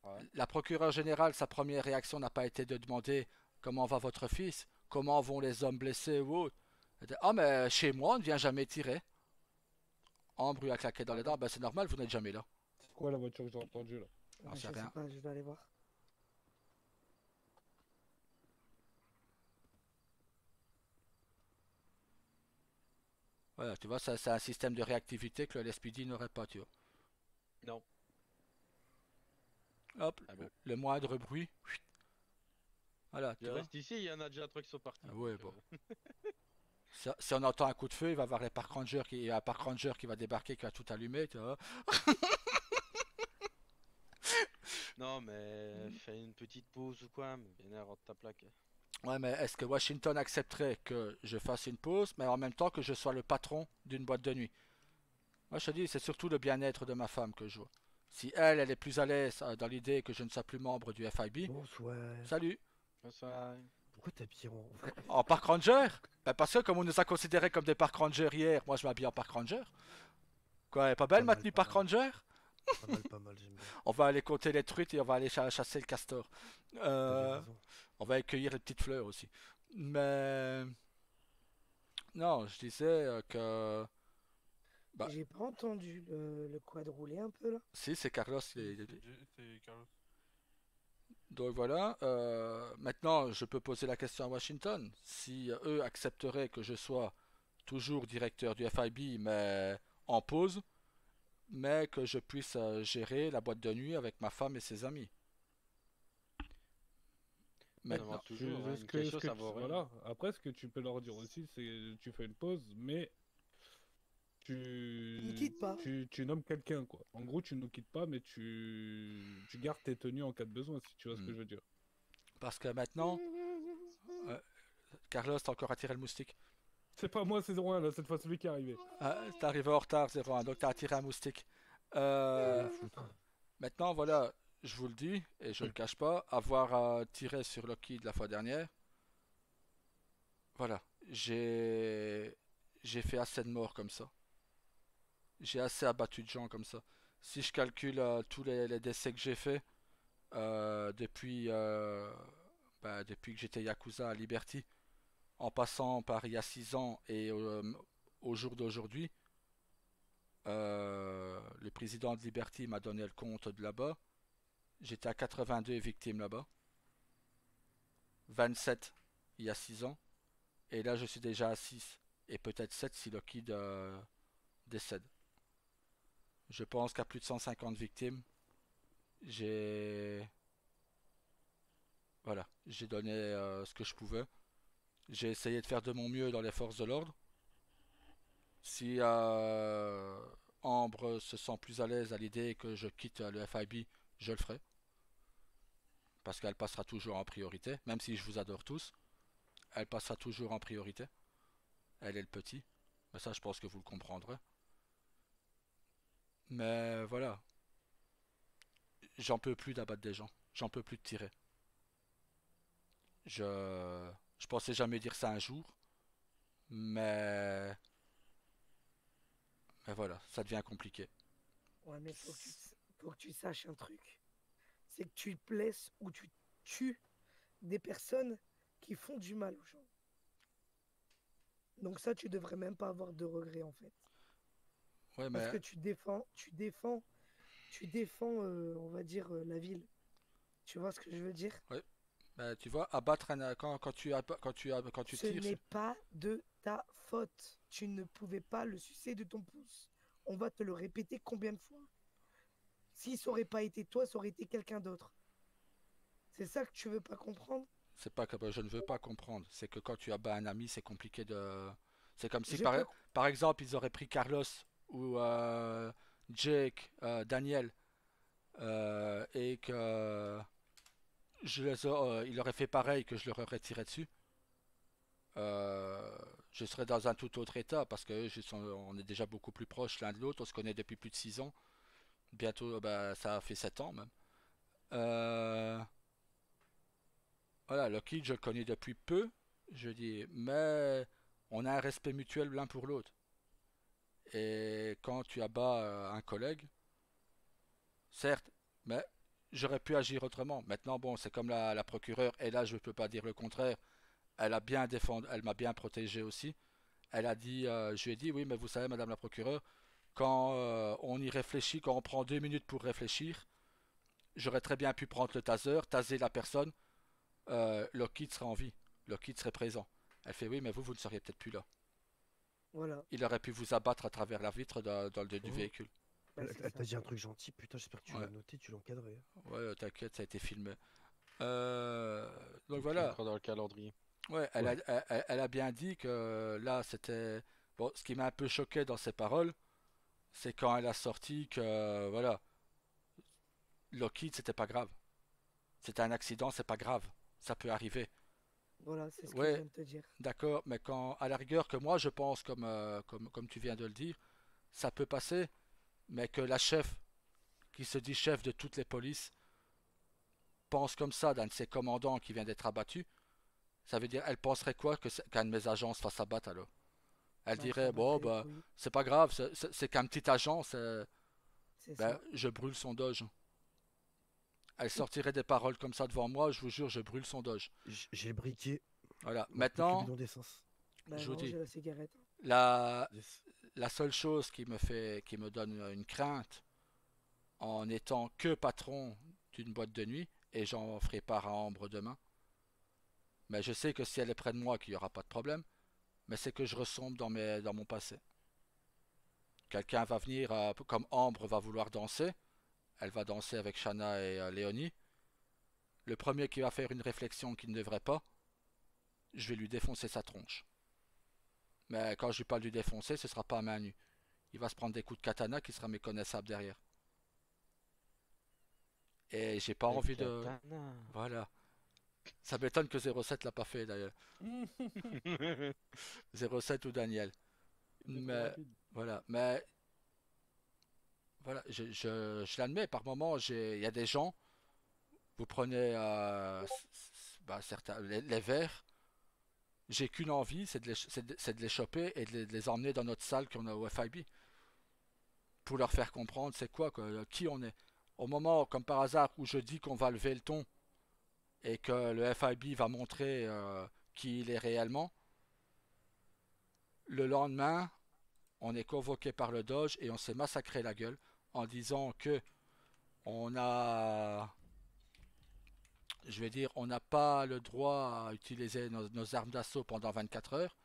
Ouais. la procureure générale, sa première réaction n'a pas été de demander comment va votre fils, comment vont les hommes blessés ou autres. Elle dit, ah mais chez moi on ne vient jamais tirer. Ambre lui a claqué dans les dents, ben c'est normal, vous n'êtes jamais là. c'est quoi la voiture que j'ai entendue là? Alors c'est Je sais rien. pas, je vais aller voir. Voilà, tu vois, ça c'est un système de réactivité que le LSPD n'aurait pas, tu vois. Non. Hop, Allô. le moindre bruit, voilà, Je tu vois. reste ici, il y en a déjà trois qui sont partis. Ah ouais, Donc, bon. Si on entend un coup de feu, il va y avoir les park rangers il y a un park ranger qui va débarquer, qui va tout allumer, tu vois. Non, mais fais une petite pause ou quoi, mais viens rentre ta plaque. Ouais, mais est-ce que Washington accepterait que je fasse une pause, mais en même temps que je sois le patron d'une boîte de nuit? Moi, je te dis, c'est surtout le bien-être de ma femme que je vois. Si elle est plus à l'aise dans l'idée que je ne sois plus membre du FIB, Bonsoir. salut. Bonsoir. Pourquoi t'es habillé en vrai? En park ranger? Ben parce que comme on nous a considérés comme des park rangers hier, moi je m'habille en park ranger. Quoi, elle est pas belle Pas ma mal, tenue pas park mal. ranger? Pas mal, j'aime bien. On va aller compter les truites et on va aller chasser le castor. T'as bien Euh, raison. on va accueillir les petites fleurs aussi. Mais non, je disais que bah J'ai pas entendu le quad rouler un peu là. si c'est Carlos. C'est Carlos. Donc voilà. Maintenant, je peux poser la question à Washington. Si eux accepteraient que je sois toujours directeur du FIB, mais en pause, mais que je puisse gérer la boîte de nuit avec ma femme et ses amis. Ça demande Maintenant. toujours, hein. Une question, ça vaut rien. Voilà. Après, ce que tu peux leur dire aussi, c'est tu fais une pause, mais Ne quitte pas. tu nommes quelqu'un, quoi. En gros, tu ne nous quittes pas, mais tu gardes tes tenues en cas de besoin, si tu vois ce que je veux dire. Parce que maintenant, Carlos, t'as encore attiré le moustique. C'est pas moi, c'est 0-1, là, cette fois, celui qui est arrivé. T'es arrivé en retard, 0-1, donc t'as attiré un moustique. Maintenant, voilà, je vous le dis, et je le cache pas, avoir tiré sur Lockheed la fois dernière, voilà, j'ai fait assez de morts comme ça. J'ai assez abattu de gens comme ça. Si je calcule tous les décès que j'ai fait depuis que j'étais Yakuza à Liberty, en passant par il y a 6 ans et au jour d'aujourd'hui, le président de Liberty m'a donné le compte de là-bas. J'étais à 82 victimes là-bas. 27 il y a 6 ans. Et là, je suis déjà à 6. Et peut-être 7 si Lockheed décède. Je pense qu'à plus de 150 victimes, j'ai... Voilà, j'ai donné ce que je pouvais. J'ai essayé de faire de mon mieux dans les forces de l'ordre. Si Ambre se sent plus à l'aise à l'idée que je quitte le FIB, je le ferai. Parce qu'elle passera toujours en priorité, même si je vous adore tous. Elle passera toujours en priorité. Elle est le petit. Mais ça, je pense que vous le comprendrez. Mais voilà. J'en peux plus d'abattre des gens. J'en peux plus de tirer. Je pensais jamais dire ça un jour. Mais... Mais voilà, ça devient compliqué. Ouais, mais faut que tu saches un truc. C'est que tu blesses ou tu tues des personnes qui font du mal aux gens. Donc ça, tu devrais même pas avoir de regrets en fait. Ouais, Parce mais... que tu défends, on va dire, la ville. Tu vois ce que je veux dire? Ouais. Bah, tu vois, abattre quand tu Ce tires... n'est pas de ta faute. Tu ne pouvais pas le sucer de ton pouce. On va te le répéter combien de fois? Si ça aurait pas été toi, ça aurait été quelqu'un d'autre. C'est ça que tu veux pas comprendre? C'est pas que je ne veux pas comprendre. C'est que quand tu abats un ami, c'est compliqué de... C'est comme si Je peux... par exemple, ils auraient pris Carlos ou Jake, Daniel, et que il aurait fait pareil, que je leur aurais tiré dessus. Je serais dans un tout autre état parce que on est déjà beaucoup plus proches l'un de l'autre. On se connaît depuis plus de 6 ans. Bientôt, bah, ça a fait 7 ans même. Euh, voilà, Lockheed, je le connais depuis peu, je dis, mais on a un respect mutuel l'un pour l'autre. Et quand tu abats un collègue, certes, mais j'aurais pu agir autrement. Maintenant, bon, c'est comme la procureure, et là, je ne peux pas dire le contraire. Elle a bien défendu, elle m'a bien protégé aussi. Elle a dit, je lui ai dit, oui, mais vous savez, Madame la procureure, quand on y réfléchit, quand on prend 2 minutes pour réfléchir, j'aurais très bien pu prendre le taser la personne, Lockheed serait en vie, Lockheed serait présent. Elle fait, oui, mais vous ne seriez peut-être plus là. Voilà. Il aurait pu vous abattre à travers la vitre du véhicule. Bah, Elle c'est elle ça. t'a dit un truc gentil, putain, j'espère que tu Ouais. l'as noté, tu l'as encadré. Ouais, t'inquiète, ça a été filmé. Donc Je voilà. dans le calendrier. Ouais, elle a bien dit que là, c'était... Bon, ce qui m'a un peu choqué dans ses paroles, c'est quand elle a sorti que, voilà, Lockheed, c'était pas grave. C'était un accident, c'est pas grave. Ça peut arriver. Voilà, c'est ce que je Ouais, viens de te dire. d'accord, mais quand, à la rigueur, que moi, je pense, comme tu viens de le dire, ça peut passer, mais que la chef, qui se dit chef de toutes les polices, pense comme ça d'un de ses commandants qui vient d'être abattu, ça veut dire, elle penserait quoi qu'un de mes agents se fasse abattre alors? Elle Bah, dirait, ça bon, battrait les bah, couilles. c'est pas grave, c'est qu'un petit agent, C'est ben, ça. je brûle son doge. Elle sortirait des paroles comme ça devant moi, je vous jure, je brûle son doge. J'ai le briquet, Voilà, le maintenant, bidon d'essence. Bah je vous non, dis, j'ai la cigarette. la, Yes. la seule chose qui me donne une crainte, en étant que patron d'une boîte de nuit, et j'en ferai part à Ambre demain, mais je sais que si elle est près de moi, qu'il n'y aura pas de problème, mais c'est que je ressemble dans mon passé. Quelqu'un va venir, comme Ambre va vouloir danser, elle va danser avec Shanna et Léonie. Le premier qui va faire une réflexion qu'il ne devrait pas, je vais lui défoncer sa tronche. Mais quand je lui parle de lui défoncer, ce sera pas à main nue. il va se prendre des coups de katana qui sera méconnaissable derrière. Et j'ai pas envie de... Katana. Voilà. Ça m'étonne que 07 l'a pas fait d'ailleurs. 07 ou Daniel. Mais voilà, mais voilà, je l'admets, par moment, il y a des gens, vous prenez certains, les verts, j'ai qu'une envie, c'est de les choper et de les emmener dans notre salle qu'on a au FIB. Pour leur faire comprendre c'est quoi, qui on est. Au moment, comme par hasard, où je dis qu'on va lever le ton et que le FIB va montrer qui il est réellement, le lendemain, on est convoqué par le Doge et on s'est massacré la gueule en disant que on a, je vais dire, on n'a pas le droit à utiliser nos armes d'assaut pendant 24 heures.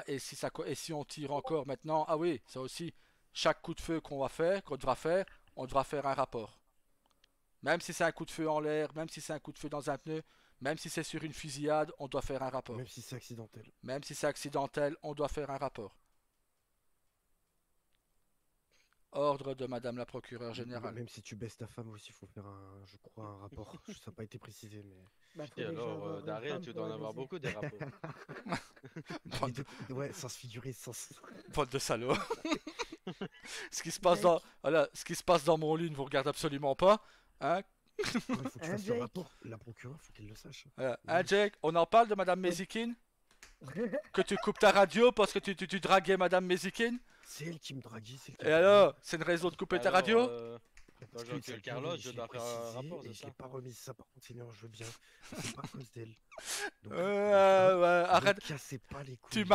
Et si on tire encore maintenant, ah oui, ça aussi, chaque coup de feu qu'on devra faire, on devra faire un rapport. Même si c'est un coup de feu en l'air, même si c'est un coup de feu dans un pneu, même si c'est sur une fusillade, on doit faire un rapport. Même si c'est accidentel. Même si c'est accidentel, on doit faire un rapport. Ordre de Madame la procureure générale. Même si tu baisses ta femme aussi, il faut faire je crois, un rapport. Ça n'a pas été précisé, mais. Bah, faut Et déjà avoir alors, une derrière, femme tu pour dois en avoir abuser. beaucoup des rapports. Ouais, sans se figurer, sans. Bande de salauds. Ce qui se passe dans mon lit ne vous regarde absolument pas. Hein? Il faut que tu Hein, fasses ce Jake rapport. La procureure, faut qu'elle le sache. Voilà. Hein, Jake, on en parle de Madame Mezikin? Que tu coupes ta radio parce que tu draguais Madame Mezikin? C'est elle qui me draguait, c'est elle qui Et me alors, c'est une raison de couper ta Alors, radio? quand Parce je que recule ça, Carlos, je je l'ai dois faire un précisé rapport, et c'est je ça? l'ai pas remise. Ça, par contre, Seigneur, je veux bien. Mais c'est pas à cause d'elle. Donc, Ouais, arrête. Ne cassez pas les couilles. Tu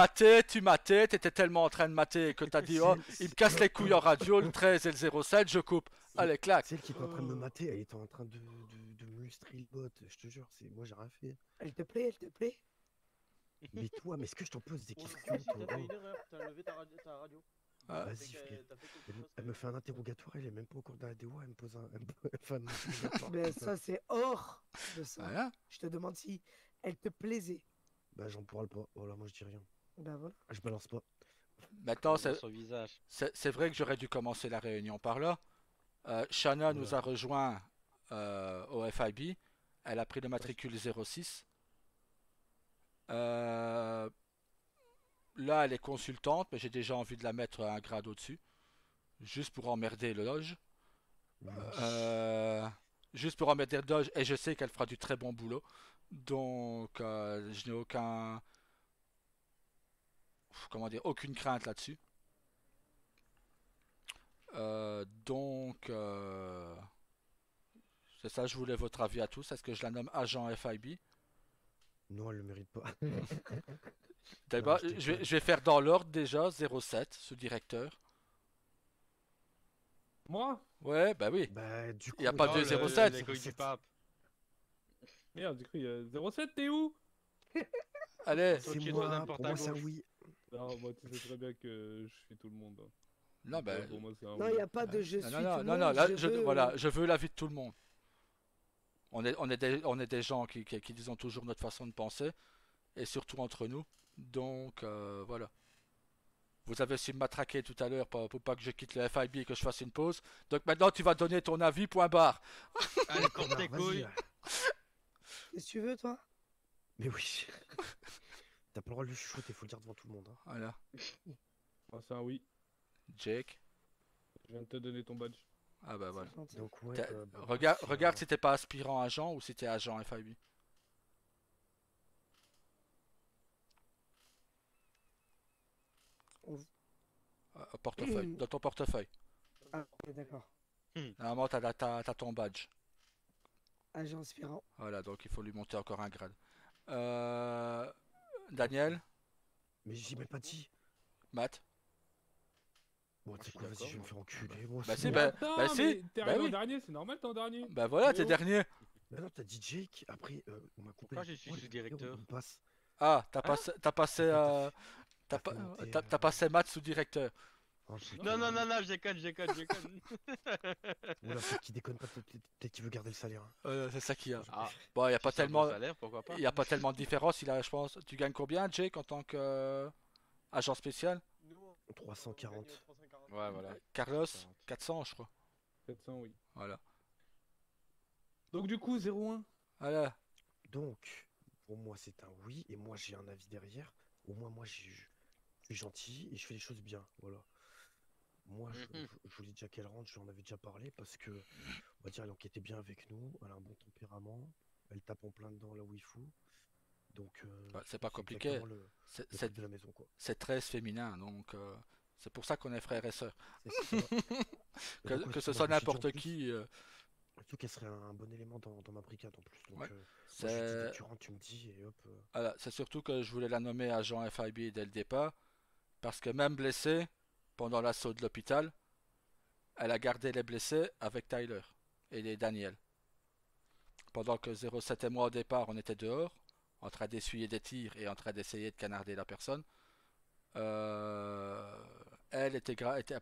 matais, t'étais tellement en train de mater que t'as dit, oh, il me casse les couilles en radio, le 13 et le 07, je coupe. Allez, clac. C'est elle qui était en train de me mater, elle était en train de me lustrer le bot, je te jure, moi j'ai rien fait. Elle te plaît, elle te plaît? Mais toi, mais est-ce que je t'en pose des On questions, s'excuse si toi t'as fait oh. une erreur, t'as enlevé ta radio. Ah, T'as Vas-y, fait frère. t'as fait quelque Elle, chose elle me fait un interrogatoire, elle est même pas au cours de la DO, elle me pose elle fait un interrogatoire. Mais ça, c'est hors de ça. Voilà. Je te demande si elle te plaisait. Bah j'en parle pas, voilà, moi je dis rien. Bah voilà. Je balance pas. Maintenant, Dans son visage. c'est vrai que j'aurais dû commencer la réunion par là. Shana nous Oula. a rejoint au FIB. Elle a pris le matricule 06. Là, elle est consultante, mais j'ai déjà envie de la mettre un grade au-dessus. Juste pour emmerder le loge. Juste pour emmerder le loge. Et je sais qu'elle fera du très bon boulot. Donc, je n'ai aucune crainte là-dessus. C'est ça, je voulais votre avis à tous. Est-ce que je la nomme agent FIB? Non, elle le mérite pas. D'abord, je je déconne. vais faire dans l'ordre déjà 07, sous-directeur. Moi? Ouais, bah oui. Bah du coup. Y a pas de 07. Les couilles du pape. Merde, j'ai cru, il y a 07, t'es où? Allez. C'est Tu dois moi, n'importe pour à moi c'est un gauche. oui. Non, moi tu sais très bien que je suis tout le monde. Hein. Non, bah. Pour moi c'est un Non, oui. il n'y a pas de je suis Non, tout non, le non, monde. là, je veux, voilà, je veux l'avis de tout le monde. On est des gens qui disons toujours notre façon de penser, et surtout entre nous. Donc, voilà. Vous avez su me matraquer tout à l'heure pour pas que je quitte le FIB et que je fasse une pause. Donc maintenant, tu vas donner ton avis, point barre. Allez, compte tes Vas-y. couilles. Qu'est-ce que tu veux, toi? Mais oui. T'as pas le droit de le chuchoter, faut le dire devant tout le monde. Hein. Voilà. Moi c'est un oui. Jake. Je viens de te donner ton badge. Ah bah voilà. C'est gentil. Donc ouais. Bah, Regarde si t'es pas aspirant agent ou si t'es agent FIB. Portefeuille. Dans ton portefeuille. Ah, ok, d'accord. Normalement, t'as ton badge. Agent aspirant. Voilà, donc il faut lui monter encore un grade. Daniel, Mais j'ai même pas dit. Matt. Bon, tu sais suis quoi, vas-y, d'accord, je vais me moi. faire enculer. Moi, Bah c'est si, bon. bah, Attends, bah si, mais t'es bah arrivé oui. en dernier, c'est normal t'es en dernier. Bah voilà, t'es Oh. dernier. Bah non, t'as dit Jake, après on m'a coupé. Pourquoi je suis Ouais, sous-directeur? on me passe. Ah, t'as passé, T'as fait monter, t'as passé Matt sous directeur. Oh, je sais Non, pas. non, je déconne. Oula, peut-être qu'il déconne pas, peut-être qu'il veut garder le salaire. Hein. C'est ça qu'il y a. Ah, Bon, il y a pas si c'est un bon tellement, salaire, pourquoi pas? il y a pas tellement de différence. Il a, je pense. Tu gagnes combien, Jake, en tant que agent spécial? Nous, On 340. gagne 340. Ouais, voilà. Carlos, 40. 400, je crois. 400, oui. Voilà. Donc du coup, 0-1. Voilà. Donc, pour moi, c'est un oui, et moi, j'ai un avis derrière. Au moins, moi, je suis gentil et je fais les choses bien. Voilà. Moi, Mhm. je vous l'ai déjà qu'elle rentre, je lui en avais déjà parlé, parce que, on va dire, elle enquêtait bien avec nous, elle a un bon tempérament, elle tape en plein dedans là où il faut. Donc, Ouais, c'est pas c'est compliqué. exactement C'est le c'est- truc de la maison, quoi. c'est très féminin, donc c'est pour ça qu'on est frères et sœurs. C'est ça. Et donc, Que ce moi, soit je me suis dit, en n'importe plus, qui, surtout qu'elle serait un bon élément dans ma brigade, en plus. ouais. Donc, moi, je lui dis, dès que C'est tu rentres, tu me dis, et hop. voilà, c'est surtout que je voulais la nommer agent FIB dès le départ, parce que même blessée, pendant l'assaut de l'hôpital, elle a gardé les blessés avec Tyler et les Daniel. Pendant que 07 et moi au départ, on était dehors, en train d'essuyer des tirs et en train d'essayer de canarder la personne. Euh, Elle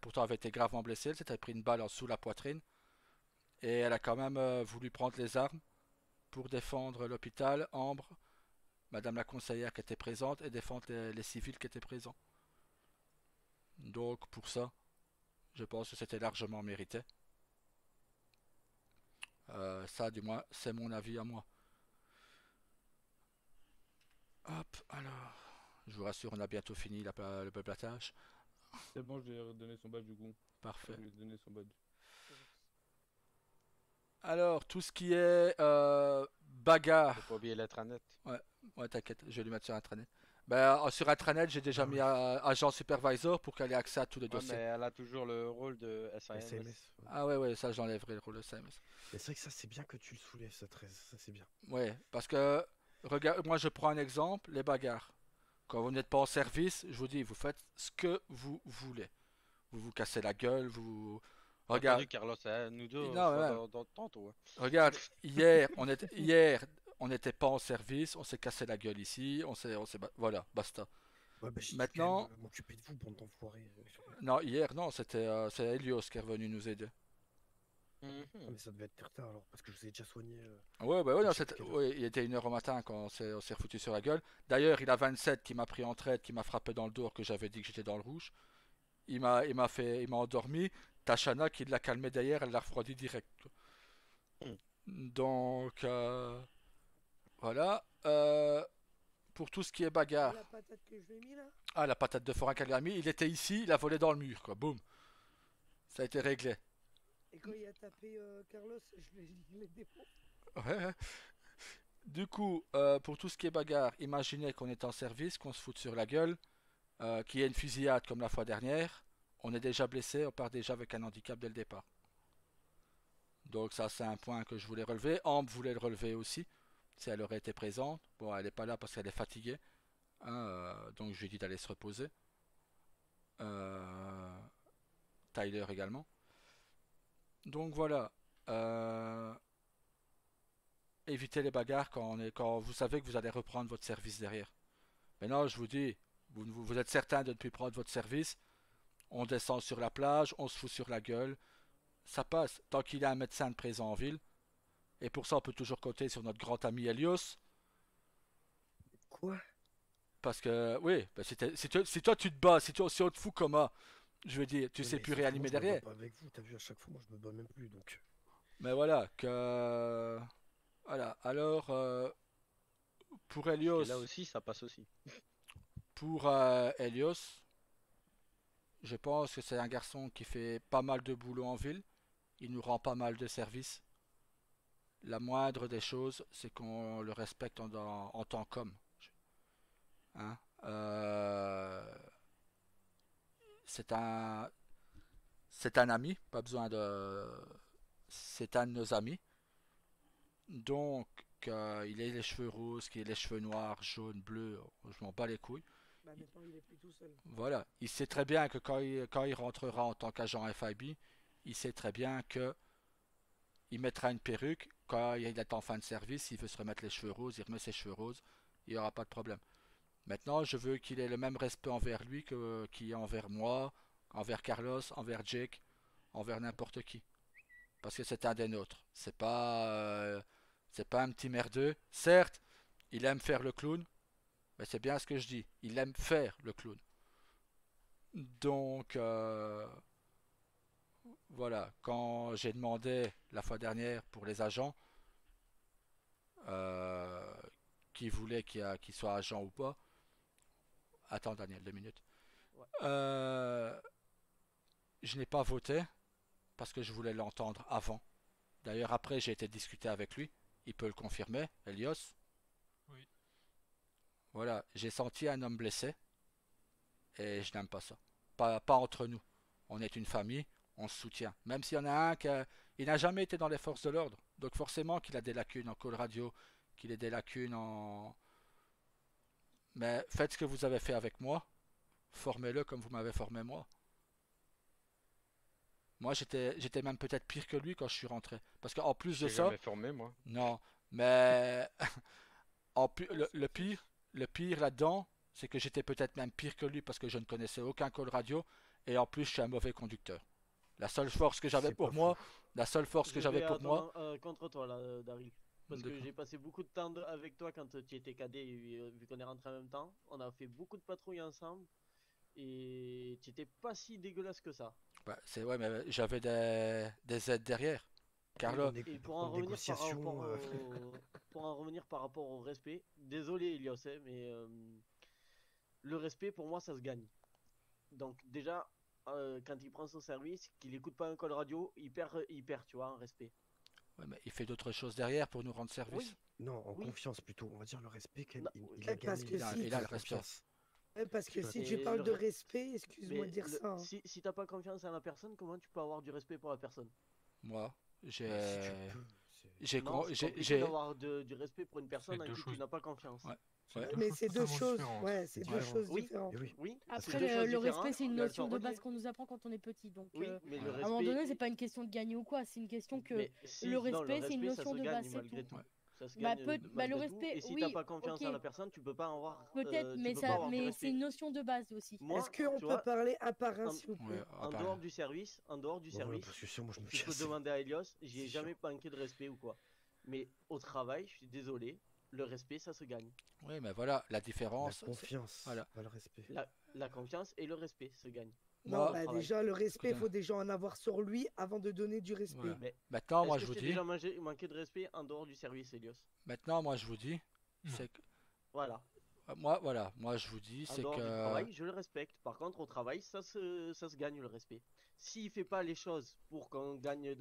pourtant avait été gravement blessée, elle s'était pris une balle en sous la poitrine et elle a quand même voulu prendre les armes pour défendre l'hôpital, Ambre, Madame la conseillère qui était présente et défendre les civils qui étaient présents. Donc pour ça, je pense que c'était largement mérité. Ça, du moins, c'est mon avis à moi. Hop, alors, je vous rassure, on a bientôt fini le peuplatage. C'est bon, je lui ai redonné son badge du coup. Parfait. Je lui ai donné son badge. Alors, tout ce qui est bagarre. Faut pas oublier l'intranet. Ouais, t'inquiète, je vais lui mettre sur intranet. Ben, sur intranet, j'ai déjà Ah mis oui. agent supervisor pour qu'elle ait accès à tous les Ouais, mais dossiers. elle a toujours le rôle de SAMS. SMS. Ouais. Ah ouais, ça j'enlèverai le rôle de SMS. Mais c'est vrai que ça, c'est bien que tu le soulèves, ça, 13. Ça, c'est bien. Ouais, parce que, regarde, moi je prends un exemple, les bagarres. Quand vous n'êtes pas en service, je vous dis, vous faites ce que vous voulez. Vous vous cassez la gueule, vous... T'as Regarde, entendu Carlos, hein, nous deux, non, fois ouais. tantôt. Hein. Regarde, on n'était pas en service, on s'est cassé la gueule ici, voilà, basta. Ouais, bah, j'ai dû quand Maintenant, même m'occuper de vous, bande d'enfoirés. non, hier, non, c'est Helios qui est revenu nous aider. Ah, Mhm. mais ça devait être tard alors, parce que je vous ai déjà soigné. Ouais, bah ouais, Je non, sais plus quelle heure. ouais, il était 1h au matin quand on s'est refoutu sur la gueule. D'ailleurs, il a 27 qui m'a pris en traite, qui m'a frappé dans le dos que j'avais dit que j'étais dans le rouge. Il m'a endormi. Tachana qui l'a calmé derrière, elle l'a refroidi direct. Hmm. Donc, voilà. Pour tout ce qui est Et bagarre. la patate que je lui ai mis là? Ah, la patate de forain qu'elle lui a mis, il était ici, il a volé dans le mur, quoi. Boum. Ça a été réglé. Et quand il a tapé Carlos, je l'ai défoncé. Ouais. Du coup, pour tout ce qui est bagarre, imaginez qu'on est en service, qu'on se fout sur la gueule, qu'il y ait une fusillade comme la fois dernière. On est déjà blessé, on part déjà avec un handicap dès le départ. Donc ça, c'est un point que je voulais relever. Ambre voulait le relever aussi, si elle aurait été présente. Bon, elle n'est pas là parce qu'elle est fatiguée, hein, donc je lui ai dit d'aller se reposer. Euh, Tyler également. Donc voilà. Évitez les bagarres quand vous savez que vous allez reprendre votre service derrière. Maintenant, je vous dis, vous êtes certain de ne plus prendre votre service. On descend sur la plage, on se fout sur la gueule. Ça passe, tant qu'il y a un médecin de présent en ville. Et pour ça, on peut toujours compter sur notre grand ami Helios. Quoi? Parce que, oui, bah, si toi tu te bats, si on te fout comme je veux dire, tu Oui, sais mais plus sauf que moi, réanimer je me bats derrière. pas avec vous, t'as vu, à chaque fois, moi, je me bats même plus, donc. Mais voilà, que. Voilà, alors, pour Et Helios, là aussi, ça passe aussi. pour Helios, je pense que c'est un garçon qui fait pas mal de boulot en ville. Il nous rend pas mal de services. La moindre des choses, c'est qu'on le respecte en tant qu'homme. Hein? C'est un, c'est un ami, pas besoin de. C'est un de nos amis. Donc, il ait les cheveux roses, qu'il ait les cheveux noirs, jaunes, bleus, je m'en bats les couilles. Bah maintenant il est plus tout seul. Voilà, il sait très bien que quand il rentrera en tant qu'agent FIB, il sait très bien que il mettra une perruque. Quand il est en fin de service, il veut se remettre les cheveux roses, il remet ses cheveux roses, il n'y aura pas de problème. Maintenant, je veux qu'il ait le même respect envers lui qu'il y a envers moi, envers Carlos, envers Jake, envers n'importe qui. Parce que c'est un des nôtres. C'est pas un petit merdeux. Certes, il aime faire le clown, mais c'est bien ce que je dis. Il aime faire le clown. Donc, voilà, quand j'ai demandé la fois dernière pour les agents, euh, qui voulaient qu'il soit agent ou pas. Attends, Daniel, 2 minutes. Ouais. Je n'ai pas voté parce que je voulais l'entendre avant. D'ailleurs, après, j'ai été discuter avec lui. Il peut le confirmer, Elios. Oui. Voilà, j'ai senti un homme blessé et je n'aime pas ça. Pas entre nous. On est une famille, on se soutient. Même s'il y en a un il n'a jamais été dans les forces de l'ordre. Donc forcément qu'il a des lacunes en call radio, qu'il ait des lacunes en... Mais faites ce que vous avez fait avec moi. Formez-le comme vous m'avez formé moi. Moi, j'étais même peut-être pire que lui quand je suis rentré. Parce qu'en plus Je de t'ai ça, jamais formé, moi. non. Mais le pire là-dedans, c'est que j'étais peut-être même pire que lui parce que je ne connaissais aucun call radio. Et en plus, je suis un mauvais conducteur. La seule force que j'avais C'est pour pas moi, faux. la seule force que Je j'avais vais pour moi, contre toi là, Daryl. Parce que D'accord. j'ai passé beaucoup de temps avec toi quand tu étais cadet, vu qu'on est rentré en même temps. On a fait beaucoup de patrouilles ensemble. Et tu étais pas si dégueulasse que ça. bah, c'est ouais, mais j'avais des aides derrière. Carlo, Et pour En en revenir par négociation, rapport pour en revenir par rapport au respect, désolé Elios, mais le respect pour moi ça se gagne. Donc déjà, quand il prend son service, qu'il écoute pas un call radio, il perd, tu vois, en respect. ouais, mais il fait d'autres choses derrière pour nous rendre service. Oui, Non, en Oui. confiance plutôt. On va dire le respect Non, il a parce gagné. que Il a, si il a tu- le respect. Confiance. Ouais, parce que Je si peux tu Et parles le de re- respect, excuse-moi de dire ça, hein. si t'as pas confiance en la personne, comment tu peux avoir du respect pour la personne? Moi, Mais si tu peux, j'ai Non, con- c'est j'ai compliqué j'ai- d'avoir du respect pour une personne en deux qui tu choses. n'as pas confiance. Ouais. C'est Ouais. deux Mais choses c'est deux totalement choses, différentes. ouais, c'est deux différent. choses Oui. différentes. Et oui. Oui, Parce c'est que deux Après, choses le différentes, respect, c'est une mais elles notion sont de base reliées. qu'on nous apprend quand on est petit. Donc, Oui, mais le Ouais. à un moment respect. donné, c'est pas une question de gagner ou quoi. C'est une question que Mais si, le non, respect, c'est une ça notion se de gagne base, c'est malgré tout. tout. Ça se Bah, gagne le malgré tout. respect, Et si t'as oui, pas confiance en ok, la personne, tu peux pas avoir, peut-être, tu mais peux pas ça, avoir du mais c'est respect. une notion de base aussi. Moi, Est-ce qu'on tu peut vois, parler un par un, en, s'il vous Ouais, plaît? à en part- dehors du service, Voilà, parce que sinon, moi, je me tu fais peux assez. demander à Elios, j'y ai C'est sûr. jamais manqué de respect ou quoi. Mais au travail, je suis désolé, le respect, ça se gagne. Oui, mais voilà, la La différence. confiance, Voilà. pas le respect. La confiance et le respect se gagnent. Non, Moi, Au bah travail. déjà, le respect, il Écoute, faut déjà en avoir sur lui avant de donner du respect. Voilà. Mais Maintenant, moi, est-ce je que vous tu dis, déjà manqué de respect en dehors du service, Elios? maintenant, moi, je vous dis, Non. c'est que, Voilà. moi, je vous dis, En c'est dehors du que, travail, je le respecte. Par contre, au travail, ça se gagne le respect. S'il fait pas les choses pour qu'on gagne,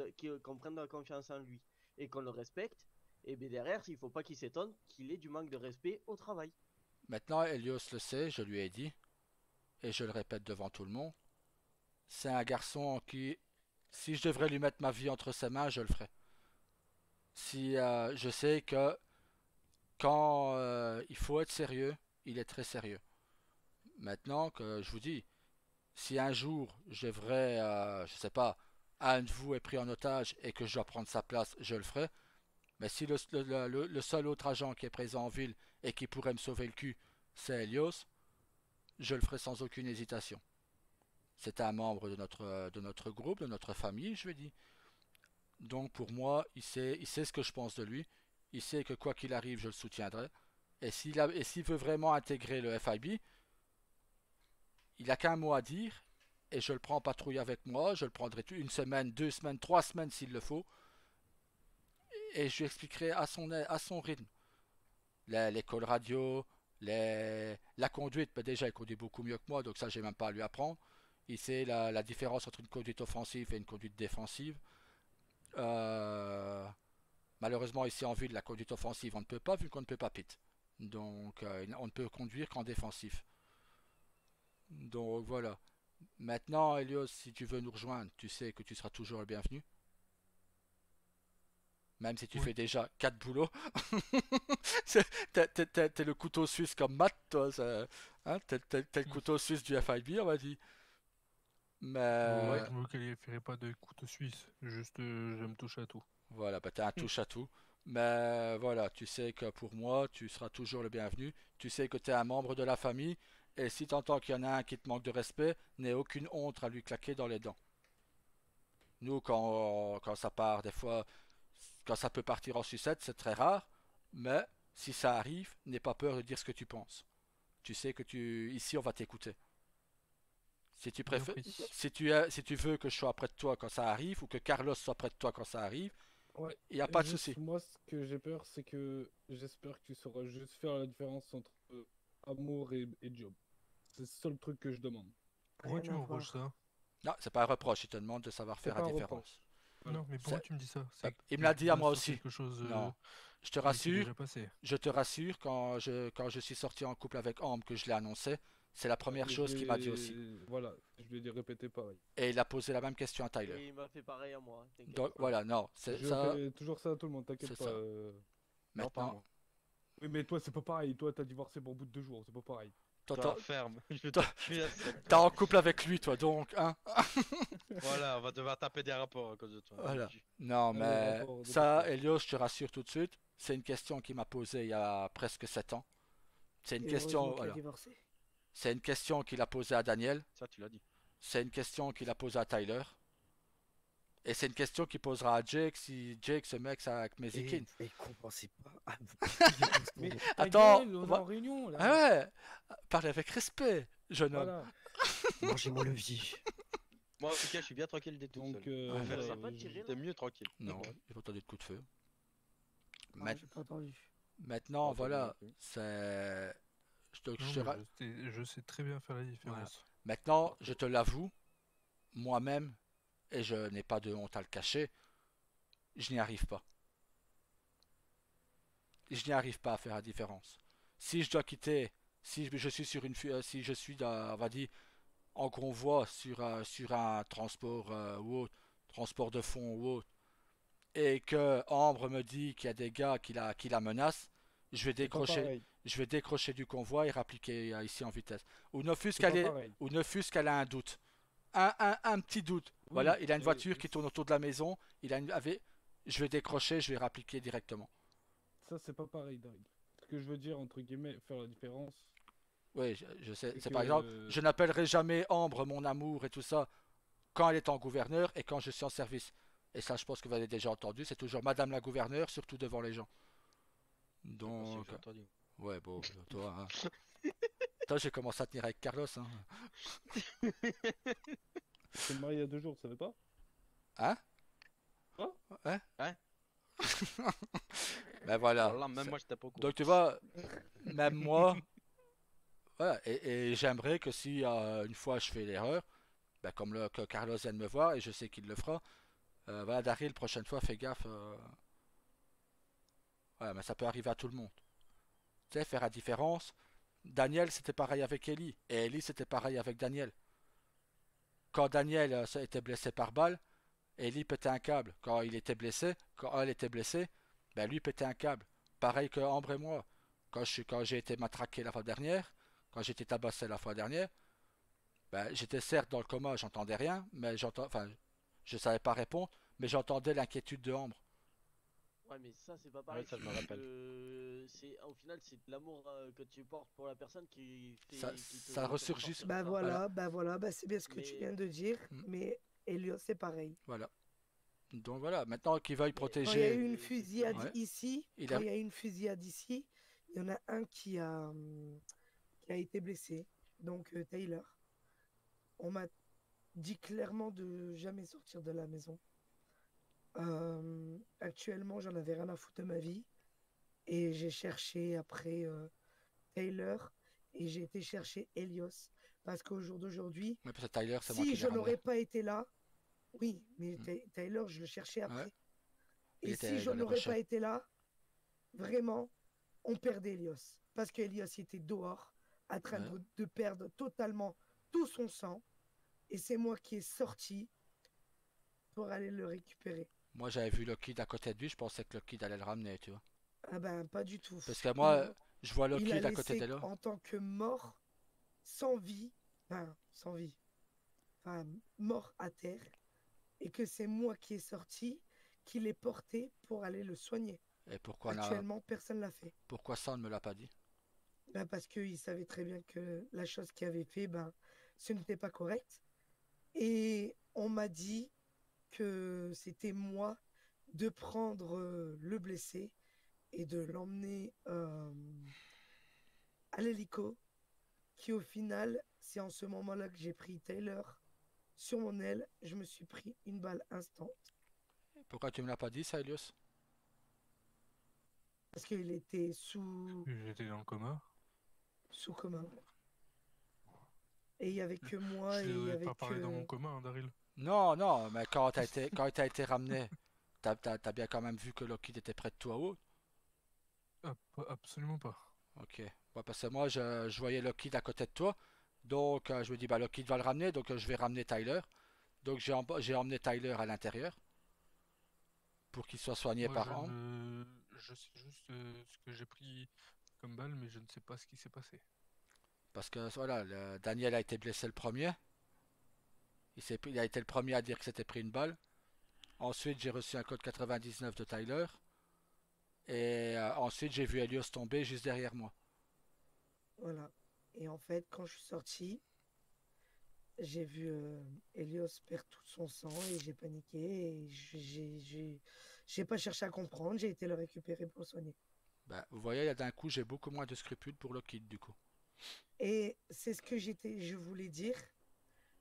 qu'on prenne de la confiance en lui et qu'on le respecte, et bien derrière, il faut pas qu'il s'étonne qu'il ait du manque de respect au travail. maintenant, Elios le sait, je lui ai dit, et je le répète devant tout le monde, c'est un garçon en qui, si je devrais lui mettre ma vie entre ses mains, je le ferais. Si je sais que quand il faut être sérieux, il est très sérieux. Maintenant que je vous dis, si un jour je devrais, je sais pas, un de vous est pris en otage et que je dois prendre sa place, je le ferai. Mais si le seul autre agent qui est présent en ville et qui pourrait me sauver le cul, c'est Elios, je le ferai sans aucune hésitation. C'est un membre de notre groupe, de notre famille, je vais dire. Donc pour moi, il sait ce que je pense de lui. Il sait que quoi qu'il arrive, je le soutiendrai. Et s'il veut vraiment intégrer le FIB, il n'a qu'un mot à dire. Et je le prends en patrouille avec moi. Je le prendrai une semaine, 2 semaines, 3 semaines s'il le faut. Et je lui expliquerai à son rythme. L'école radio, la conduite, ben déjà il conduit beaucoup mieux que moi, donc ça j'ai même pas à lui apprendre. Il sait la différence entre une conduite offensive et une conduite défensive. Euh, Malheureusement ici en ville, la conduite offensive on ne peut pas vu qu'on ne peut pas pit. Donc on ne peut conduire qu'en défensif. Donc voilà. Maintenant Elios, si tu veux nous rejoindre, tu sais que tu seras toujours le bienvenu. Même si tu Oui. fais déjà 4 boulots. T'es le couteau suisse comme Matt, toi. Hein, t'es le couteau suisse du FIB, on va dire. Mais Je me qualifierais pas de couteau suisse. Juste, je me touche à tout. voilà, bah, t'es un touche à tout. Mais voilà, tu sais que pour moi, tu seras toujours le bienvenu. Tu sais que t'es un membre de la famille. Et si t'entends qu'il y en a un qui te manque de respect, n'aie aucune honte à lui claquer dans les dents. Nous, quand ça part, des fois, quand ça peut partir en sucette, c'est très rare. Mais si ça arrive, n'aie pas peur de dire ce que tu penses. Tu sais que ici, on va t'écouter. Si tu Bien préfères, pris. si tu veux que je sois près de toi quand ça arrive, ou que Carlos soit près de toi quand ça arrive, Ouais, il n'y a pas de juste souci. moi, ce que j'ai peur, c'est que j'espère que tu sauras juste faire la différence entre amour et job. C'est le seul truc que je demande. Pourquoi Rien tu à me reproches voir. ça? Non, c'est pas un reproche, il te demande de savoir C'est faire la pas un différence. reproche. Voilà. Non, mais pourquoi C'est- tu me dis ça? Il me Tu l'a te dit à bases moi sur aussi. quelque chose Non, je te qui s'est rassure, déjà passé. je te rassure, quand je suis sorti en couple avec Ambre, que je l'ai annoncé, c'est la première Et chose qu'il m'a dit aussi. Voilà, je lui ai dit répéter pareil. Et il a posé la même question à Tyler. Et il m'a fait pareil à moi, t'inquiète. Donc voilà, non, c'est Je ça, fais toujours ça à tout le monde, t'inquiète c'est pas. ça. Non, pas Maintenant, moi. Oui, mais toi, c'est pas pareil. Toi, t'as divorcé pour au bout de 2 jours, c'est pas pareil. toi, Toi, ferme. Je vais toi- te tuer à cette- t'es en couple avec lui, toi, donc, hein? Voilà, on va devoir taper des rapports à cause de toi. Voilà. Non, Allez, mais rapport de ça, pourquoi. Elios, je te rassure tout de suite, c'est une question qu'il m'a posée il y a presque 7 ans. C'est une Et question, heureusement qu'il a voilà. divorcé. C'est une question qu'il a posée à Daniel. Ça, tu l'as dit. C'est une question qu'il a posée à Tyler. Et c'est une question qu'il posera à Jake si Jake se mixe avec Mezikin. Et compensez pas. Ah, Mais ta Attends, gueule, on est va- en réunion là. Ah ouais, parlez avec respect, jeune homme. Voilà. mangez mon levier. Moi, en tout cas, je suis bien tranquille des tout Donc, seul. Ouais, Vous voilà, avez pas tiré J'étais là mieux tranquille. Non, j'ai pas entendu de coup de feu. Ah, Maint- j'ai pas entendu. Maintenant, Ah, voilà, pas bien, c'est. Non, je te mais ra- je sais très bien faire la différence. Maintenant, je te l'avoue, moi-même, et je n'ai pas de honte à le cacher, je n'y arrive pas. Je n'y arrive pas à faire la différence. Si je dois quitter, si je suis sur si je suis, on va dire, en convoi sur un transport ou autre, transport de fond ou autre, et que Ambre me dit qu'il y a des gars qui la menacent, je vais C'est pas décrocher, pareil. je vais décrocher du convoi et rappliquer ici en vitesse. Ou ne fût-ce C'est pas qu'elle pareil. ou ne fût-ce qu'elle a un doute. Un petit doute. Oui, Voilà, il a une mais voiture qui tourne autour de la maison, je vais décrocher, je vais rappliquer directement. ça, c'est pas pareil, Daryl. Ce que je veux dire, entre guillemets, faire la différence, Oui, je sais. c'est C'est par exemple, que. je n'appellerai jamais Ambre mon amour et tout ça quand elle est en gouverneur et quand je suis en service. Et ça, je pense que vous avez déjà entendu, c'est toujours Madame la gouverneure, surtout devant les gens. Donc, Donc, j'ai entendu. ouais, bon, toi, hein. Toi, j'ai commencé à tenir avec Carlos, hein. C'est marié il y a 2 jours, tu savais pas? Hein? Quoi? Ouais? Hein? Ben voilà. Alors là, même moi, j'étais pas au courant. Donc tu vois, même moi, voilà, et j'aimerais que si une fois je fais l'erreur, ben, comme que Carlos vient de me voir, et je sais qu'il le fera, voilà, Daryl, prochaine fois, fais gaffe. Voilà, mais ça peut arriver à tout le monde. Tu sais, faire la différence. Daniel, c'était pareil avec Ellie, et Ellie, c'était pareil avec Daniel. Quand Daniel était blessé par balle, Ellie pétait un câble. Quand il était blessé, quand elle était blessée, ben lui pétait un câble. Pareil que Ambre et moi. Quand j'ai été matraqué la fois dernière, quand j'ai été tabassé la fois dernière, ben, j'étais certes dans le coma, j'entendais rien, mais enfin, je savais pas répondre, mais j'entendais l'inquiétude de Ambre. Ouais, mais ça, c'est pas pareil. ça, je me parce rappelle. que au final, c'est de l'amour que tu portes pour la personne qui fait. Ça- qui te ça fait ressurgit. ressortir Bah ça. voilà, bah c'est bien ce que tu Mais- viens de dire. Mm. Mais Elliot, c'est pareil. Voilà. Donc voilà, maintenant qu'il veuille Mais- Quand il y a protéger. eu une fusillade Ouais. ici, Il quand a- il y a eu une fusillade ici, il y en a un qui a été blessé, donc Taylor. On m'a dit clairement de jamais sortir de la maison. Actuellement, j'en avais rien à foutre de ma vie et j'ai cherché après Taylor et j'ai été chercher Helios parce qu'au jour d'aujourd'hui, Ouais, parce que Tyler, c'est moi si qui je l'ai n'aurais ramené. pas été là, oui, mais Mm. Taylor, je le cherchais après. Ouais. Il Et était si je dans les n'aurais pas rochers. été là, vraiment, on perdait Helios. Parce qu'Helios était dehors, en train Ouais. de perdre totalement tout son sang. Et c'est moi qui ai sorti pour aller le récupérer. Moi, j'avais vu le kid à côté de lui, je pensais que le kid allait le ramener, tu vois. Ah ben, pas du tout. Parce que moi, Non. je vois le Il a kid à côté laissé de là. en tant que mort, sans vie, enfin, sans vie, enfin, mort à terre, et que c'est moi qui ai sorti, qui l'ai porté pour aller le soigner. Et pourquoi, Actuellement, personne l'a fait. pourquoi ça, on ne me l'a pas dit? Ben, parce qu'il savait très bien que la chose qu'il avait fait, ben, ce n'était pas correct. Et on m'a dit que c'était moi de prendre le blessé et de l'emmener à l'hélico, qui au final c'est en ce moment-là que j'ai pris Tyler sur mon aile. Je me suis pris une balle instant Pourquoi tu me l'as pas dit, ça, Elios? parce qu'il était sous J'étais dans le coma. commun. Et il y avait que moi Je et il y devrais avait pas parler dans mon que coma, hein, Daryl. Non, non, mais quand t'as été ramené, t'as bien quand même vu que Lockheed était près de toi ou autre? Absolument pas. Ok. Ouais, parce que moi, je voyais Lockheed à côté de toi. Donc, je me dis, bah, Lockheed va le ramener. Donc, je vais ramener Tyler. Donc, j'ai emmené Tyler à l'intérieur pour qu'il soit soigné Moi, par Ambre. je sais juste ce que j'ai pris comme balle, mais je ne sais pas ce qui s'est passé. Parce que, voilà, Daniel a été blessé le premier. Il a été le premier à dire que s'était pris une balle. Ensuite, j'ai reçu un code 99 de Tyler. Et ensuite, j'ai vu Elios tomber juste derrière moi. voilà. Et en fait, quand je suis sorti, j'ai vu Elios perdre tout son sang et j'ai paniqué et j'ai pas cherché à comprendre. J'ai été le récupérer pour le soigner. Bah, vous voyez, là, d'un coup, j'ai beaucoup moins de scrupules pour Lockheed, du coup. Et c'est ce que je voulais dire.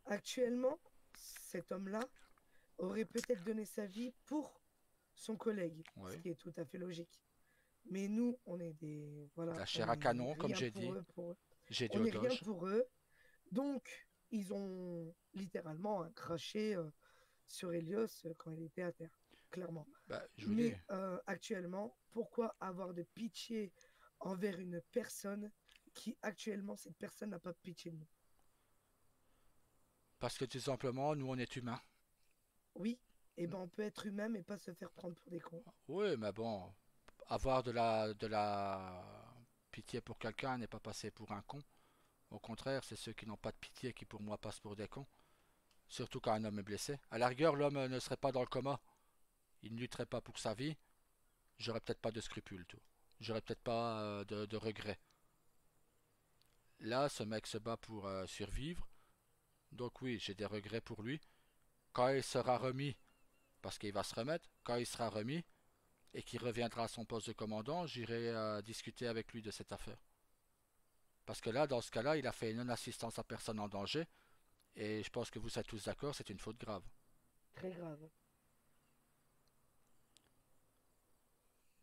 Actuellement, cet homme-là aurait peut-être donné sa vie pour son collègue, ce Ouais. qui est tout à fait logique. Mais nous, on est des voilà, La on chair à est canon, comme rien j'ai pour dit. eux, pour eux. J'ai dit On au n'est rien Doge. pour eux. Donc, ils ont littéralement craché sur Helios quand il était à terre, clairement. Bah, je vous dis. Mais actuellement, pourquoi avoir de pitié envers une personne qui actuellement, cette personne n'a pas pitié de nous? Parce que tout simplement, nous, on est humains. Oui, et ben on peut être humain mais pas se faire prendre pour des cons. Oui, mais bon, avoir de la pitié pour quelqu'un n'est pas passer pour un con. Au contraire, c'est ceux qui n'ont pas de pitié qui, pour moi, passent pour des cons. Surtout quand un homme est blessé. À la rigueur, l'homme ne serait pas dans le coma. Il ne lutterait pas pour sa vie. J'aurais peut-être pas de scrupules, tout. J'aurais peut-être pas de regrets. Là, ce mec se bat pour survivre. Donc oui, j'ai des regrets pour lui. Quand il sera remis, parce qu'il va se remettre, quand il sera remis et qu'il reviendra à son poste de commandant, j'irai discuter avec lui de cette affaire. Parce que là, dans ce cas-là, il a fait une non-assistance à personne en danger. Et je pense que vous êtes tous d'accord, c'est une faute grave. Très grave.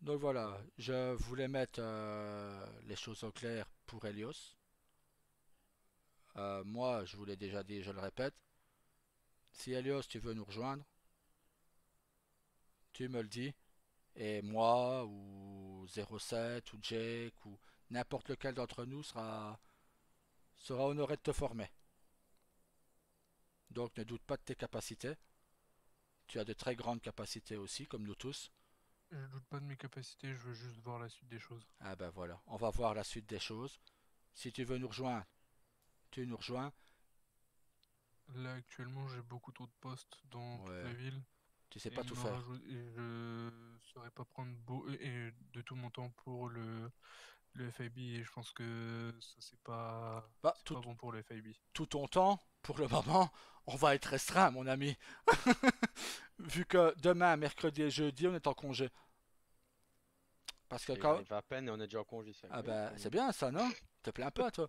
Donc voilà, je voulais mettre les choses au clair pour Helios. Moi, je vous l'ai déjà dit, je le répète. Si Helios, tu veux nous rejoindre, tu me le dis. Et moi, ou 07, ou Jake, ou n'importe lequel d'entre nous sera honoré de te former. Donc ne doute pas de tes capacités. Tu as de très grandes capacités aussi, comme nous tous. Je doute pas de mes capacités, je veux juste voir la suite des choses. Ah ben voilà, on va voir la suite des choses. Si tu veux nous rejoindre, tu nous rejoins. Là, actuellement, j'ai beaucoup trop de postes dans toute Ouais, la ville. tu sais Et pas tout faire. et je saurais pas prendre et de tout mon temps pour le FIB et je pense que ça Bah, c'est pas bon pour le FIB. tout ton temps, pour le moment, on va être restreint, mon ami. Vu que demain, mercredi et jeudi, on est en congé. Parce que Il quand... arrive à peine et on est déjà en congé, ça. Ah Oui, ben, quand c'est même. bien ça, non? Te plains pas, toi.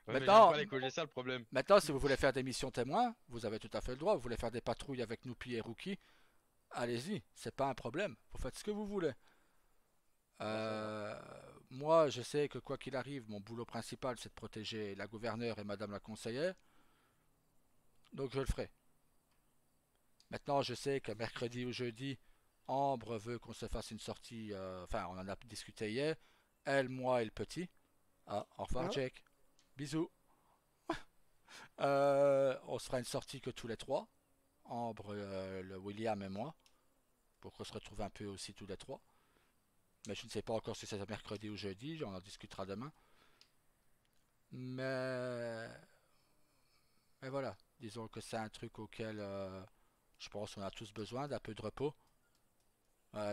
Ouais, mais j'aime Maintenant, pas les congés, c'est ça le problème. maintenant, si vous voulez faire des missions témoins, vous avez tout à fait le droit. Vous voulez faire des patrouilles avec Noupi et Rookie, allez-y, c'est pas un problème. Vous faites ce que vous voulez. Moi, je sais que quoi qu'il arrive, mon boulot principal, c'est de protéger la gouverneure et Madame la conseillère. Donc je le ferai. Maintenant, je sais que mercredi ou jeudi, Ambre veut qu'on se fasse une sortie. Enfin, on en a discuté hier. Elle, moi et le petit. Ah, au revoir, Ah, Jake. Bisous. On se fera une sortie que tous les trois. Ambre, le William et moi. Pour qu'on se retrouve un peu aussi tous les trois. Mais je ne sais pas encore si c'est mercredi ou jeudi. On en discutera demain. Mais, mais voilà. Disons que c'est un truc auquel je pense qu'on a tous besoin d'un peu de repos.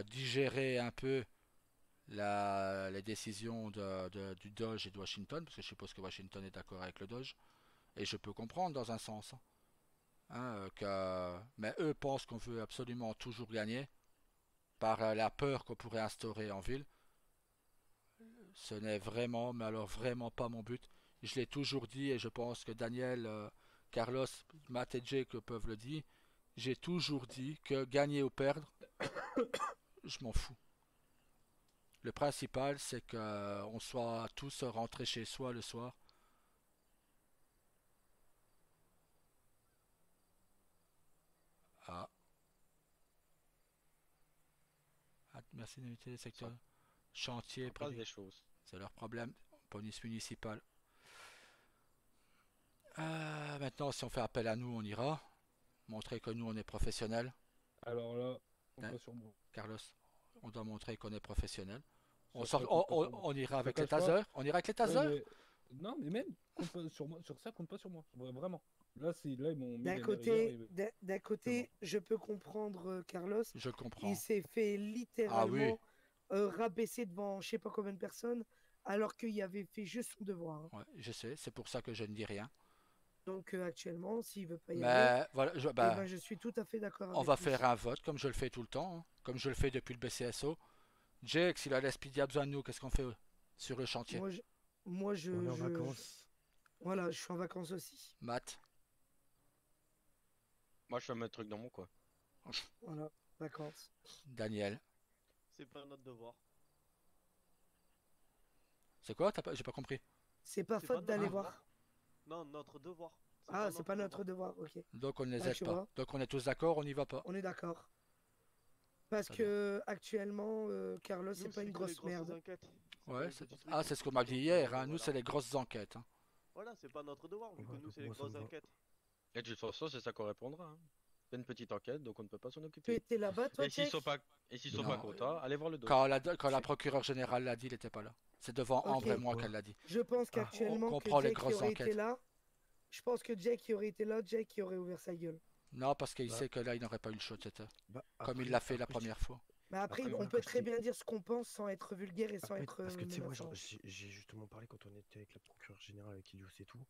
Digérer un peu les décisions du Doge et de Washington. Parce que je suppose que Washington est d'accord avec le Doge. Et je peux comprendre dans un sens. Mais eux pensent qu'on veut absolument toujours gagner par la peur qu'on pourrait instaurer en ville. Ce n'est vraiment, mais alors vraiment pas mon but. Je l'ai toujours dit et je pense que Daniel, Carlos, Matt et Jake peuvent le dire. J'ai toujours dit que gagner ou perdre, je m'en fous. Le principal, c'est qu'on soit tous rentrés chez soi le soir. Ah. Ah, merci d'inviter le secteur. Chantier, On passe des choses. c'est leur problème. Police municipale. Maintenant, si on fait appel à nous, on ira. Montrer que nous, on est professionnels. Alors là, compte Hein? pas sur moi. Carlos, on doit montrer qu'on est professionnel. On, Sur sort- ça, on- compte pas sur moi. on ira Je avec te les cache pas. tasers. On ira avec les tasers. Ouais, mais- Non, mais même, compte pas sur moi. Sur ça, compte pas sur moi. Vraiment. Là, ils m'ont mis D'un les nerfs côté, hier, d'un côté, je peux comprendre Carlos. Je comprends. Il s'est fait Ah oui. littéralement rabaisser devant je sais pas combien de personnes, alors qu'il avait fait juste son devoir. Hein. Ouais, je sais, c'est pour ça que je ne dis rien. Donc actuellement, s'il veut pas y aller, Mais voilà, eh ben, je suis tout à fait d'accord on avec va lui. faire un vote comme je le fais tout le temps, hein, comme je le fais depuis le BCSO. Jake, si la LSPD a besoin de nous, qu'est-ce qu'on fait sur le chantier? Moi, je, On est en je- vacances. Voilà, je suis en vacances aussi. Matt, Moi, je fais mes trucs dans mon coin. Voilà, vacances. Daniel. C'est pas notre devoir. C'est quoi? J'ai pas compris. C'est pas C'est faute pas d'aller notre voir. devoir. Non, notre devoir. Ah, c'est pas notre devoir, ok. Donc on ne les Ah, aide tu pas. vois. Donc on est tous d'accord, on n'y va pas. On est d'accord. Parce Très que actuellement, Carlos, c'est Nous, pas une que les grosse grosses merde. enquêtes. Ouais, les c'est petits trucs, c'est ce qu'on m'a dit hier. Hein. Nous, voilà. c'est les grosses enquêtes. Hein. Voilà, c'est pas notre devoir, vu que Ouais, nous, donc c'est les moi, ça me grosses va. enquêtes. Et de toute façon, c'est ça qu'on répondra. Hein. C'est une petite enquête, donc on ne peut pas s'en Tu occuper. étais là-bas, toi, Et s'ils Jack sont pas, sont Non. pas contents, allez voir le dos. Quand la procureure générale l'a dit, il n'était pas là. C'est devant Ok. Ambre et moi Ouais. qu'elle l'a dit. Je pense Ah, qu'actuellement, on que comprend les Jack qui grosses aurait été enquêtes. là, je pense que Jack qui aurait été là, Jack qui aurait ouvert sa gueule. Non, parce qu'il Bah. sait que là, il n'aurait pas eu le shot, c'était. Bah, Comme il après- l'a fait la après, première fois. Mais après, Après, on voilà, peut quand je très dis- bien dire ce qu'on pense sans être vulgaire et sans Après, être parce que tu sais, moi, menaçant. j'ai justement parlé quand on était avec la procureure générale, avec Ilios et tout.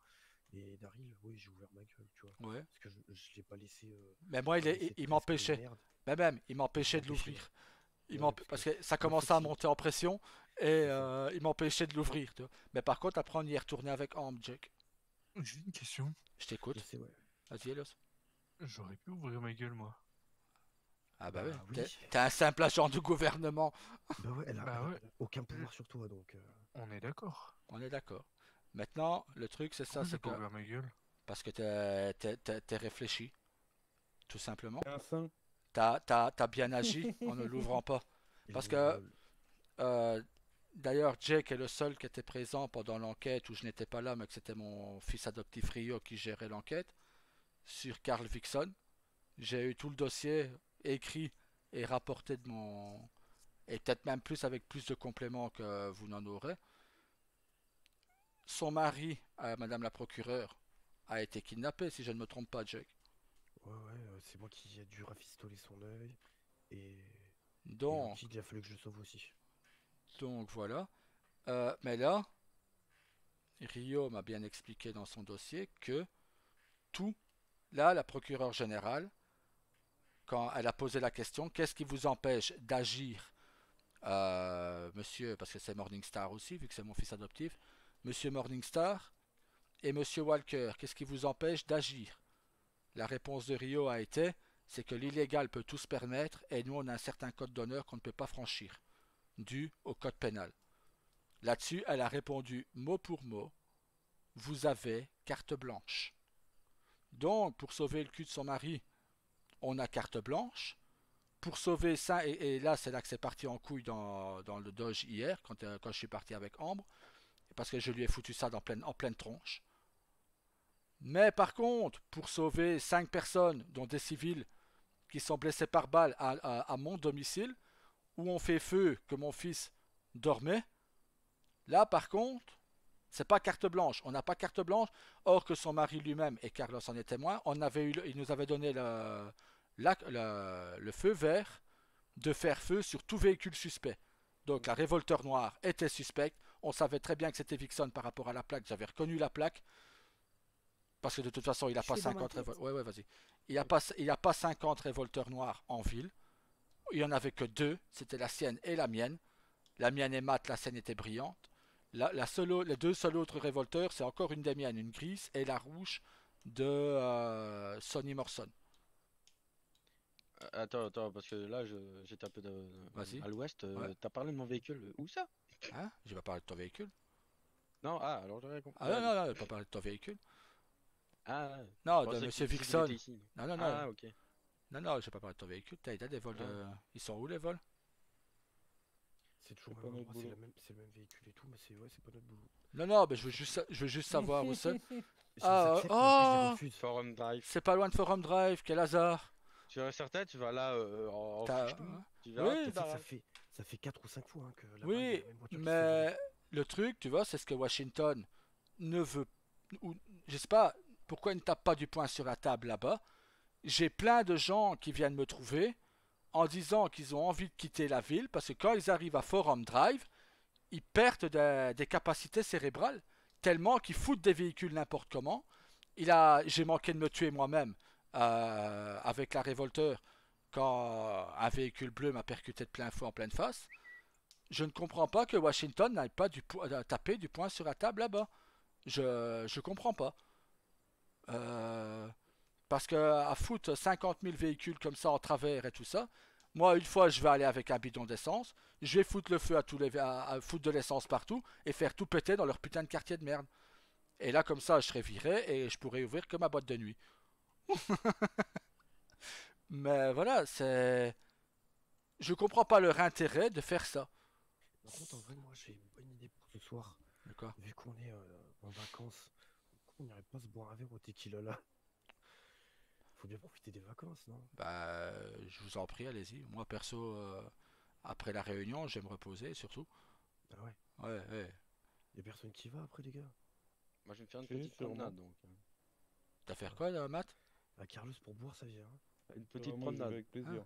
Et Daryl, oui, j'ai ouvert ma gueule, tu vois. Ouais. Parce que je l'ai pas laissé. Mais moi, pas laissé il traîner m'empêchait. de merde. Mais même, il m'empêchait de m'empêchait. l'ouvrir. Ouais, Parce que ça commençait à monter en pression et il m'empêchait de l'ouvrir. Tu vois. Mais par contre, après, on y est retourné avec Ambre, Jack. J'ai une question. Je t'écoute. Je sais, ouais. Vas-y, Elos. J'aurais pu ouvrir ma gueule, moi. Ah bah, Bah oui. oui. T'es un simple agent du gouvernement. Bah ouais, elle a, Bah elle a- ouais. elle a aucun pouvoir sur toi, donc. On est d'accord. On est d'accord. Maintenant, le truc, c'est ça, Pourquoi j'ai c'est pas que... ouvert ma gueule? Parce que t'es réfléchi. Tout simplement. Un sein. T'as bien agi en ne l'ouvrant pas. il Parce me que- vole. D'ailleurs, Jake est le seul qui était présent pendant l'enquête où je n'étais pas là, mais que c'était mon fils adoptif Rio qui gérait l'enquête sur Carl Vixon. J'ai eu tout le dossier écrit et rapporté de mon... Et peut-être même plus avec plus de compléments que vous n'en aurez. Son mari, Madame la procureure, a été kidnappé, si je ne me trompe pas, Jake. Ouais, c'est moi qui ai dû rafistoler son œil. Et Donc, ensuite, il a fallu que je le sauve aussi. Donc voilà. Mais là, Rio m'a bien expliqué dans son dossier que tout, là, la procureure générale, quand elle a posé la question, qu'est-ce qui vous empêche d'agir, monsieur, parce que c'est Morningstar aussi, vu que c'est mon fils adoptif, monsieur Morningstar et monsieur Walker, qu'est-ce qui vous empêche d'agir? La réponse de Rio a été, c'est que l'illégal peut tout se permettre et nous on a un certain code d'honneur qu'on ne peut pas franchir, dû au code pénal. Là-dessus, elle a répondu mot pour mot, vous avez carte blanche. Donc, pour sauver le cul de son mari, on a carte blanche. Pour sauver ça, et là, c'est là que c'est parti en couille dans le Dodge hier, quand je suis parti avec Ambre, parce que je lui ai foutu ça en pleine tronche. Mais par contre, pour sauver 5 personnes, dont des civils, qui sont blessés par balle à mon domicile, où on fait feu que mon fils dormait, là par contre, c'est pas carte blanche. On n'a pas carte blanche, or que son mari lui-même, et Carlos en est témoin, il nous avait donné le feu vert de faire feu sur tout véhicule suspect. Donc la révolteur noire était suspecte. On savait très bien que c'était Vixon par rapport à la plaque. J'avais reconnu la plaque. Parce que de toute façon, il n'a Je pas suis dans ma 50 tête. révolteurs. Ouais, vas-y. Il n'y a pas 50 révolteurs noirs en ville. Il n'y en avait que 2. C'était la sienne et la mienne. La mienne est mate, la sienne était brillante. Les deux seuls autres révolteurs, c'est encore une des miennes, une grise et la rouge de Sonny Morrison. Attends, parce que là, j'étais un peu Vas-y. à l'ouest. Ouais. T'as parlé de mon véhicule. Où ça? Hein? J'ai pas parlé de ton véhicule. Non, alors j'aurais compris. Ah non, non, non, j'ai pas parlé de ton véhicule. Ah, Non, je de pensais Monsieur qu'il Vixon. était ici. Non, non, non. Ah, ok. Non, non, j'ai pas parlé de ton véhicule. T'as des vols de... Ils sont où les vols? C'est toujours C'est le pas même notre endroit, boulot. c'est le même véhicule et tout, mais c'est pas notre boulot. Non, non, mais je veux juste savoir où c'est. Je les Ah, accepte, mais après, je les oh refuse. Forum Drive. C'est pas loin de Forum Drive, quel hasard. Tu es certain, tu vas là en T'as- fiche-tout. Tu verras, Oui, tu Tu sais que verras. ça fait 4 ou 5 fois hein, que là-bas, il y a Oui, la même voiture qui se fait voler. mais le truc, tu vois, c'est ce que Washington ne veut... Ou, je sais pas pourquoi il ne tape pas du poing sur la table là-bas. J'ai plein de gens qui viennent me trouver en disant qu'ils ont envie de quitter la ville parce que quand ils arrivent à Forum Drive, ils perdent des capacités cérébrales tellement qu'ils foutent des véhicules n'importe comment. J'ai manqué de me tuer moi-même avec la révolteur quand un véhicule bleu m'a percuté de plein fouet en pleine face. Je ne comprends pas que Washington n'aille pas taper du poing sur la table là-bas. Je comprends pas. Parce que à foutre 50 000 véhicules comme ça en travers et tout ça, moi une fois je vais aller avec un bidon d'essence, je vais foutre le feu à foutre de l'essence partout et faire tout péter dans leur putain de quartier de merde. Et là comme ça je serai viré et je pourrai ouvrir que ma boîte de nuit. Mais voilà, je comprends pas leur intérêt de faire ça. Par contre, en vrai, moi j'ai une bonne idée pour ce soir. D'accord. Vu qu'on est en vacances, pourquoi on n'irait pas se boire un verre au tequila là? Faut bien profiter des vacances, non? Bah, je vous en prie, allez-y. Moi perso, après la réunion, je vais me reposer surtout. Ah ouais. Ouais, ouais. Y'a personne qui va après, les gars? Moi, je vais me faire une Si, petite sûrement. promenade donc. T'as fait quoi là, Matt? Ah, Carlos, pour boire, ça vient. Hein. Une petite Vraiment, j'y vais promenade. avec plaisir.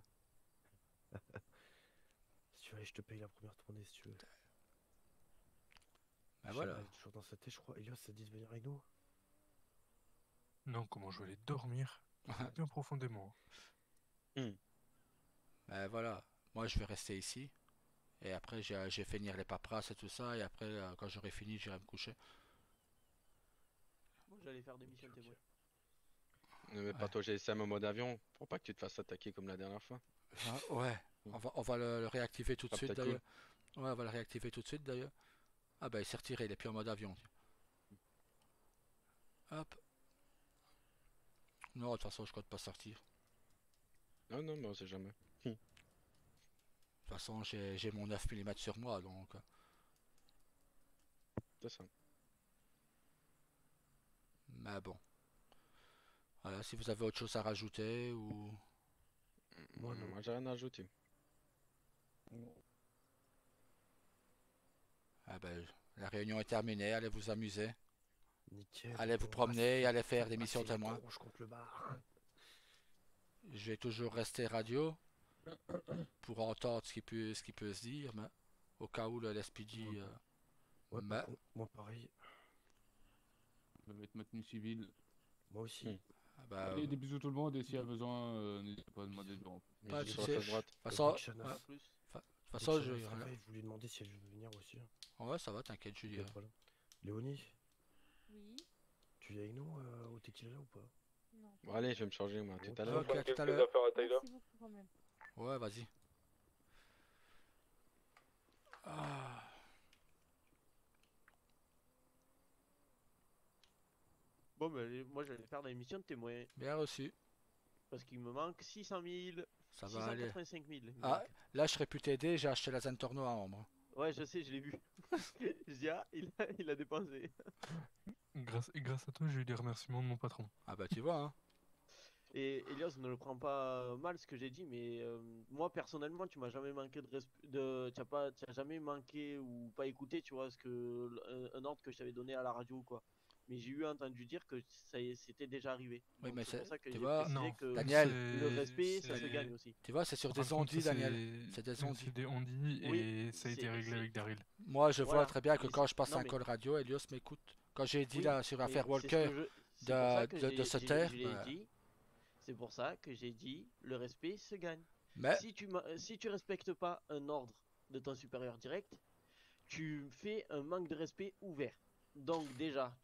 Si tu veux, allez, je te paye la première tournée si tu veux. Bah voilà. Elle est toujours dans sa tête, je crois. Elias, ça te dit de venir avec nous? Non, comment je vais aller dormir bien profondément. Bah voilà. Moi je vais rester ici. Et après j'ai finir les paperasses et tout ça. Et après quand j'aurai fini j'irai me coucher. Moi j'allais faire des missions témoins. Ne mets pas ton GSM en mode avion pour pas que tu te fasses attaquer comme la dernière fois. Ah, ouais. On va le réactiver tout de Ah, suite peut-être d'ailleurs. Ouais, on va le réactiver tout de suite d'ailleurs. Ah bah il s'est retiré, il est plus en mode avion. Hop. Non, de toute façon je compte pas sortir. Non, non, mais on sait jamais. De toute façon j'ai mon 9 mm sur moi donc. C'est ça. Mais bon. Voilà, si vous avez autre chose à rajouter ou... Moi, non. Moi, j'ai rien à ajouter. Ah ben, la réunion est terminée, allez vous amuser. Nickel. Allez vous Bon, promener, bah, allez faire des bah, missions c'est la témoins. tronche contre le bar. Je vais toujours rester radio pour entendre ce qui peut se dire, mais au cas où le LSPD... Ouais, mais- par contre, moi pareil. Je vais être maintenu civil. Moi aussi. ah bah, Allez, des bisous tout le monde et s'il y a besoin, n'hésitez pas à demander de remplir. Pas J'ai de sur la soucis. face droite. De toute façon, Dès que Shana- ouais, En plus. de toute façon, dès que je... Shana se réveille, je voulais demander si elle veut venir aussi. Hein. Ouais, ça va, t'inquiète, je Elle est dirai. pas là. Léonie, Oui, tu viens avec nous au tequila là ou pas? non. Bon, allez, je vais me changer, moi, tout à l'heure. Ok, à tout à l'heure. Merci beaucoup quand même. Ouais, vas-y. Ah. Bon, bah, moi j'allais faire des missions de témoins. Bien reçu. Parce qu'il me manque 600 000. Ça va aller. 685 000. il me Ah, manque. là, je serais pu t'aider, j'ai acheté la Zentorno à Ambre. Ouais, je sais, je l'ai vu. Je dis, ah, il a dépensé. Grâce à toi, j'ai eu des remerciements de mon patron. Ah bah tu vois, hein. Et Elias, ne le prends pas mal ce que j'ai dit, mais moi personnellement, tu m'as jamais manqué de respect. Tu as jamais manqué ou pas écouté, tu vois, un ordre que je t'avais donné à la radio, quoi. Mais j'ai eu entendu dire que c'était déjà arrivé. Oui, Donc mais c'est pour ça que tu j'ai vois, précisé Non, que Daniel. le respect, ça se gagne aussi. Tu vois, c'est sur En fin des de compte, ondits, ça, Daniel. C'est des ondits. C'est des ondits Oui, et ça a été c'est- réglé c'est- avec Daryl. Moi, je vois Voilà. très bien que Mais quand je passe non, un mais- call radio, Elios m'écoute. Quand j'ai dit Oui, là sur mais l'affaire c'est ce que Walker, c'est pour ça que de se taire, je l'ai bah- dit. C'est pour ça que j'ai dit le respect se gagne. mais Si tu respectes pas un ordre de ton supérieur direct, tu fais un manque de respect ouvert. Donc déjà,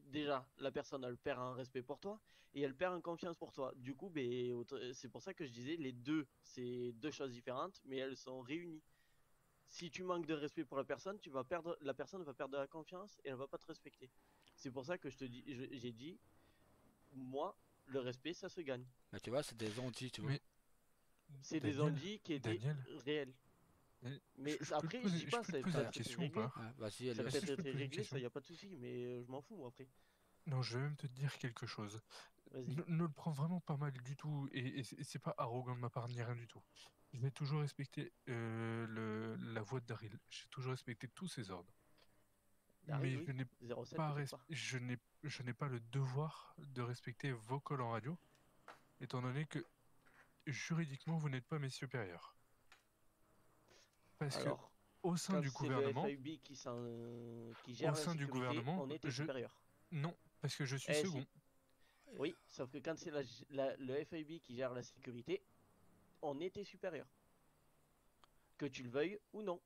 déjà la personne elle perd un respect pour toi et elle perd en confiance pour toi. Du coup, c'est pour ça que je disais les deux, c'est deux choses différentes, mais elles sont réunies. Si tu manques de respect pour la personne va perdre de la confiance et elle va pas te respecter. C'est pour ça que j'ai dit, moi, le respect, ça se gagne. Mais tu vois, c'est des ondits, tu vois. Mais C'est des Daniel, ondits qui étaient Daniel, réels. Mais je peux après, te je poser, dis pas, je peux te ça poser ça une a été question ou réglé. pas? Ah, vas-y, Ça a Elios. Est-ce que peut-être je peux été te poser une réglé, ça question? y a pas de souci, mais je m'en fous après. Non, je vais même te dire quelque chose. Vas-y. Ne le prends vraiment pas mal du tout, et c'est pas arrogant de ma part ni rien du tout. Je vais toujours respecter la voix de Daryl. J'ai toujours respecté tous ses ordres. Daryl, Mais oui. je n'ai 07 pas, peut-être pas. je n'ai pas le devoir de respecter vos calls en radio, étant donné que juridiquement vous n'êtes pas mes supérieurs. Parce que Alors, au sein quand du c'est le gouvernement, FIB qui gère au la sein du sécurité, gouvernement, on était supérieur. non, parce que je suis Eh, si. second. Oui, sauf que quand c'est le FIB qui gère la sécurité, on était supérieur. Que tu le veuilles ou non.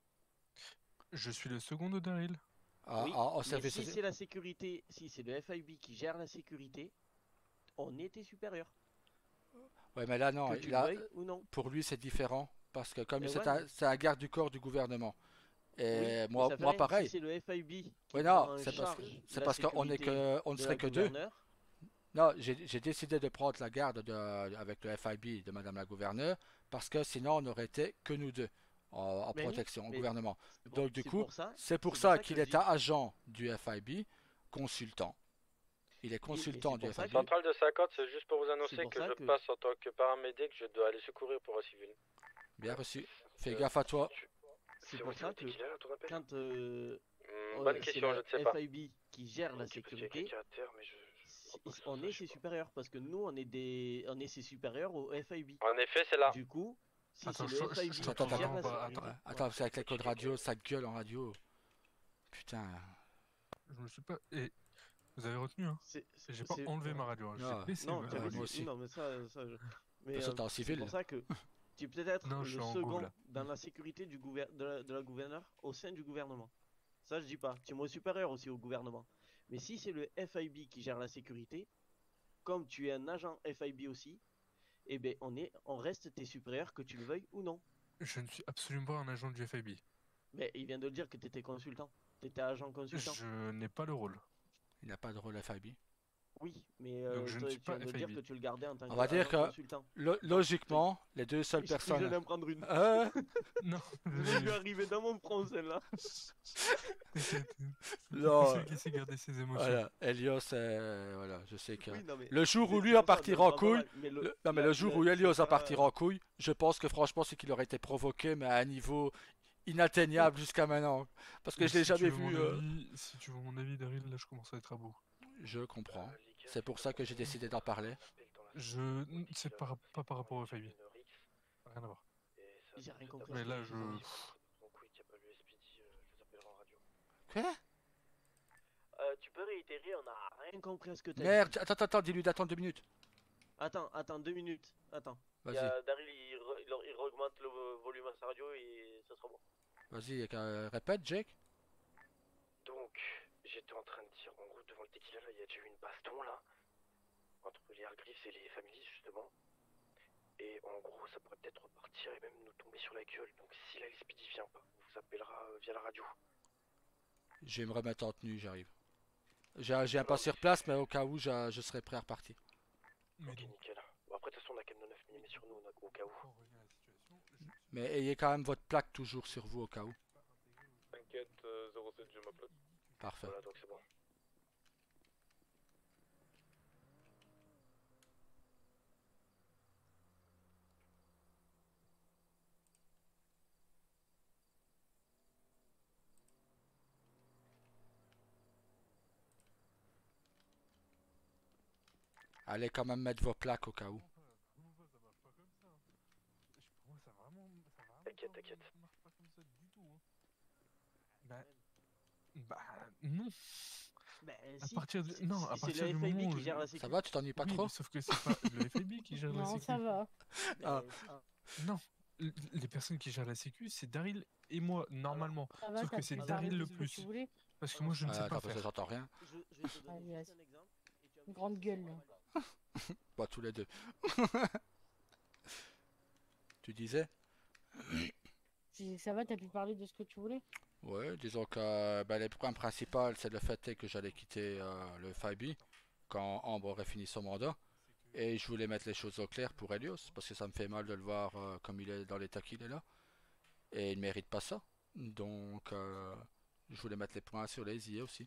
Je suis le second de Daryl. Ah, Oui, ah, au mais service si c'est la sécurité, si c'est le FIB qui gère la sécurité, on était supérieur. Ouais, mais là, non. Que tu le Là, veuilles ou non. pour lui, c'est différent. Parce que comme Et c'est ouais, un garde du corps du gouvernement. oui, Et mais moi, ça fait moi rien. pareil. Si c'est le FIB qui Ouais, prend non, en c'est charge parce la qu'on est sécurité on ne de serait la que deux. gouverneure, Non, j'ai décidé de prendre la garde avec le FIB de Madame la gouverneure parce que sinon on aurait été que nous deux en mais oui, protection au mais gouvernement. c'est Donc du c'est coup, pour ça, c'est pour c'est ça que qu'il je est dis. agent du FIB, consultant. Il est Oui, mais consultant c'est du pour ça FIB. que Centrale de 50, c'est juste pour vous c'est annoncer pour que ça je que passe en tant que paramédic, je dois aller secourir pour un civil. Bien reçu. Fais gaffe à toi. c'est pour ça que quand Bonne c'est question, je le ne sais pas. FIB qui gère la sécurité, on est ses supérieurs parce que nous on est ses supérieurs au FIB. En effet, c'est là. Du coup, si Attends, c'est le FIB je qui Attends, t'entends gère vraiment la pas. sécurité, Attends, Attends, c'est avec l'écho de radio, ça gueule en radio. Putain. je me suis pas. Et vous avez retenu, hein? J'ai pas enlevé ma radio, hein. Non. J'ai baissé Non, ma t'avais moi radio. aussi. non mais ça mais Ça, t'es en c'est civil. pour ça que tu peux être Non, le je suis en second gouv, là. dans la sécurité de la gouverneure au sein du gouvernement. Ça je dis pas, tu es mon supérieur aussi au gouvernement. Mais si c'est le FIB qui gère la sécurité, comme tu es un agent FIB aussi, eh ben on reste tes supérieurs que tu le veuilles ou non. Je ne suis absolument pas un agent du FIB. Mais il vient de le dire que tu étais consultant. Tu étais agent consultant. Je n'ai pas le rôle. Il n'a pas de rôle FIB. Oui, mais Donc je ne toi, suis tu viens pas de dire FIB. que tu le gardais en tant On va dire qu'agent que consultant. logiquement, les deux seules Je personnes. viens d'en prendre une. Non, Je vais lui arriver dans mon front celle-là. t'inquiète. Non. C'est celui qui sait garder ses émotions. Voilà, Elios, voilà, je sais que. Oui, non, mais Le jour où c'est lui pour a ça, partir non, en pas couille, mal, mais non mais le jour où c'est Elios a pas- partir en couille, je pense que franchement c'est qu'il aurait été provoqué mais à un niveau inatteignable jusqu'à maintenant. Parce que Mais je l'ai si tu jamais veux vu. mon avis, si tu veux mon avis, Daryl, là je commence à être à bout. Je comprends. C'est pour ça que j'ai décidé d'en parler. C'est pas par rapport au FIB. Rien à voir. J'ai rien compris. Mais là je. Quoi? Tu peux réitérer, on a rien compris à ce que t'as dit. Merde, attends, dis-lui d'attendre 2 minutes. Attends, 2 minutes. Attends. Vas-y, Daryl, il augmente le volume à sa radio et ça sera bon. vas-y, répète, Jake. Donc, j'étais en train de dire, en gros, devant le tequila, là, il y a déjà eu une baston, là, entre les Hargreaves et les Family, justement. Et en gros, ça pourrait peut-être repartir et même nous tomber sur la gueule. Donc, si la LSPD vient pas, on vous appellera via la radio. Je vais me remettre en tenue, j'arrive. J'ai un pas sur place, mais au cas où, je serai prêt à repartir. Mais Ok, donc, nickel. Bon, après, de toute façon, on a quand même nos 9 mm sur nous, on a, au cas où. pour revenir à la situation, Mais ayez quand même votre plaque toujours sur vous au cas où. T'inquiète, 07, je m'appelle. Parfait. Voilà, donc c'est bon. Allez quand même mettre vos plaques au cas où. Comment ça marche pas comme ça? Pour moi, ça vraiment T'inquiète, t'inquiète. ça marche pas comme ça du tout. Hein. Bah non. Ben, À partir du- non, à c'est partir le du FIB moment où qui gère la Ça sécurité. va, tu t'ennuies pas Oui, trop? sauf que c'est pas le FIB qui gère la Non, sécu. ça va. Ah. Non, les personnes qui gèrent la sécu, c'est Daryl et moi, normalement. Ça va, Sauf t'as que c'est pu parler Daryl de le ce que plus. tu voulais. Parce que moi, je ne sais pas Attends, parce que faire. j'entends rien. Je vais te donner Allez, juste vas-y. un exemple. Et tu vas me Une dire grande si gueule, c'est là. valable. Bah, tous les deux. Tu disais? J'ai dit, ça va, t'as pu parler de ce que tu voulais. Ouais, disons que ben, les points principaux, c'est le fait est que j'allais quitter le 5B quand Ambre aurait fini son mandat. Et je voulais mettre les choses au clair pour Helios, parce que ça me fait mal de le voir comme il est dans l'état qu'il est là. Et il ne mérite pas ça. Donc, je voulais mettre les points sur les i aussi.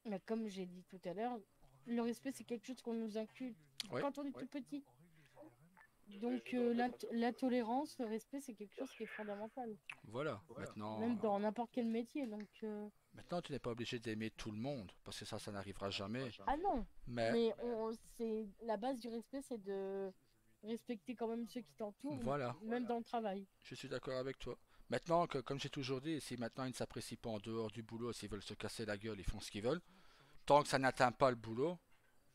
Mais comme j'ai dit tout à l'heure, le respect, c'est quelque chose qu'on nous inculque Ouais. quand on est tout petit. Donc, la tolérance, le respect, c'est quelque chose qui est fondamental. Voilà, maintenant, Même dans n'importe quel métier. Donc, maintenant tu n'es pas obligé d'aimer tout le monde, parce que ça n'arrivera jamais. ah non, Mais mais c'est la base du respect, c'est de respecter quand même ceux qui t'entourent, voilà, même dans le travail. je suis d'accord avec toi. Maintenant, que, comme j'ai toujours dit, si maintenant ils ne s'apprécient pas en dehors du boulot, s'ils veulent se casser la gueule, ils font ce qu'ils veulent. Tant que ça n'atteint pas le boulot,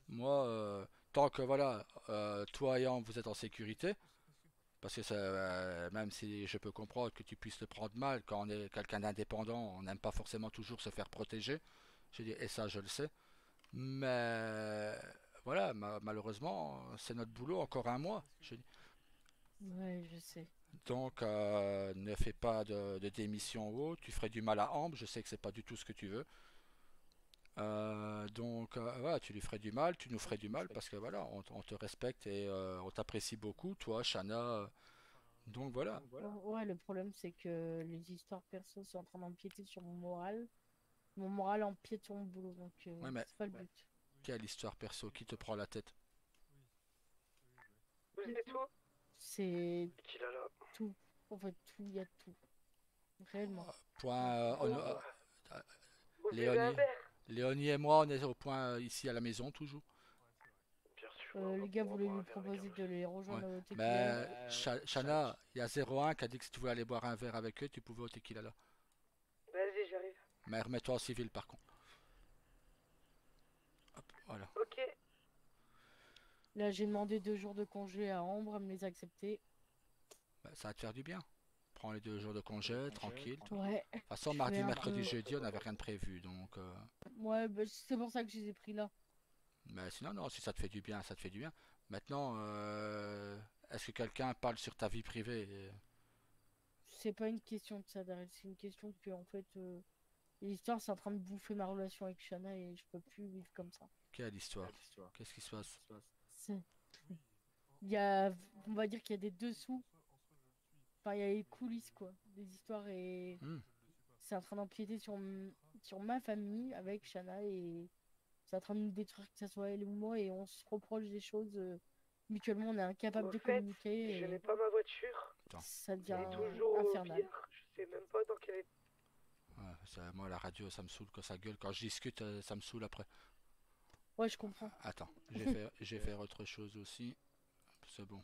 moi, tant que voilà, toi et Anne, vous êtes en sécurité, parce que même si je peux comprendre que tu puisses le prendre mal, quand on est quelqu'un d'indépendant, on n'aime pas forcément toujours se faire protéger. Je dis, et ça, je le sais. Mais voilà, malheureusement, c'est notre boulot encore un mois. Je dis. Ouais, je sais. Donc, ne fais pas de démission ou autre. Tu ferais du mal à Ambre. Je sais que c'est pas du tout ce que tu veux. Donc, voilà, tu lui ferais du mal, tu nous ferais du mal parce que voilà, on te respecte et on t'apprécie beaucoup, toi, Shana. Donc voilà. Ouais, le problème, c'est que les histoires perso sont en train d'empiéter sur mon moral. Mon moral empiète sur mon boulot, donc Ouais, mais c'est pas le but. quelle histoire perso qui te prend la tête? Vous êtes tout? C'est Qu'il a là. tout. En fait, tout, il y a tout. Réellement. Point. Vous buvez un Léonie, verre? Léonie et moi, on est au point ici à la maison toujours. Bien sûr. Les gars voulaient lui proposer de les rejoindre au tequila. Mais Shana, il y a 01 qui a dit que si tu voulais aller boire un verre avec eux, tu pouvais au tequila là. Vas-y, j'arrive. Mais remets-toi en civil par contre. Hop, voilà. Ok. Là, j'ai demandé 2 jours de congé à Ambre, elle me les a acceptés. Bah, ça va te faire du bien. Prends les 2 jours de congé, tranquille. Ouais. De toute façon, Je mardi, fais un mercredi, peu- jeudi, on n'avait rien de prévu. Donc, Ouais, bah, c'est pour ça que je les ai pris là. mais sinon, non, si ça te fait du bien, ça te fait du bien. Maintenant, est-ce que quelqu'un parle sur ta vie privée? C'est pas une question de ça, Daryl, c'est une question que, en fait, l'histoire, c'est en train de bouffer ma relation avec Shana et je peux plus vivre comme ça. Quelle histoire? Qu'est-ce qui se passe? C'est- Il y a, on va dire qu'il y a des dessous. Enfin, il y a les coulisses, quoi, des histoires et Hmm. c'est en train d'empiéter sur ma famille avec Shana et c'est en train de nous détruire, que ce soit elle ou moi, et on se reproche des choses mutuellement, on est incapable Au de fait, communiquer je et n'ai pas ma voiture. ça Elle devient est toujours au infernal. billard. Je sais même pas dans quel état. Ouais, moi, la radio, ça me saoule quand ça gueule. Quand je discute, ça me saoule après. Ouais, je comprends. Attends, j'ai fait autre chose aussi. C'est bon.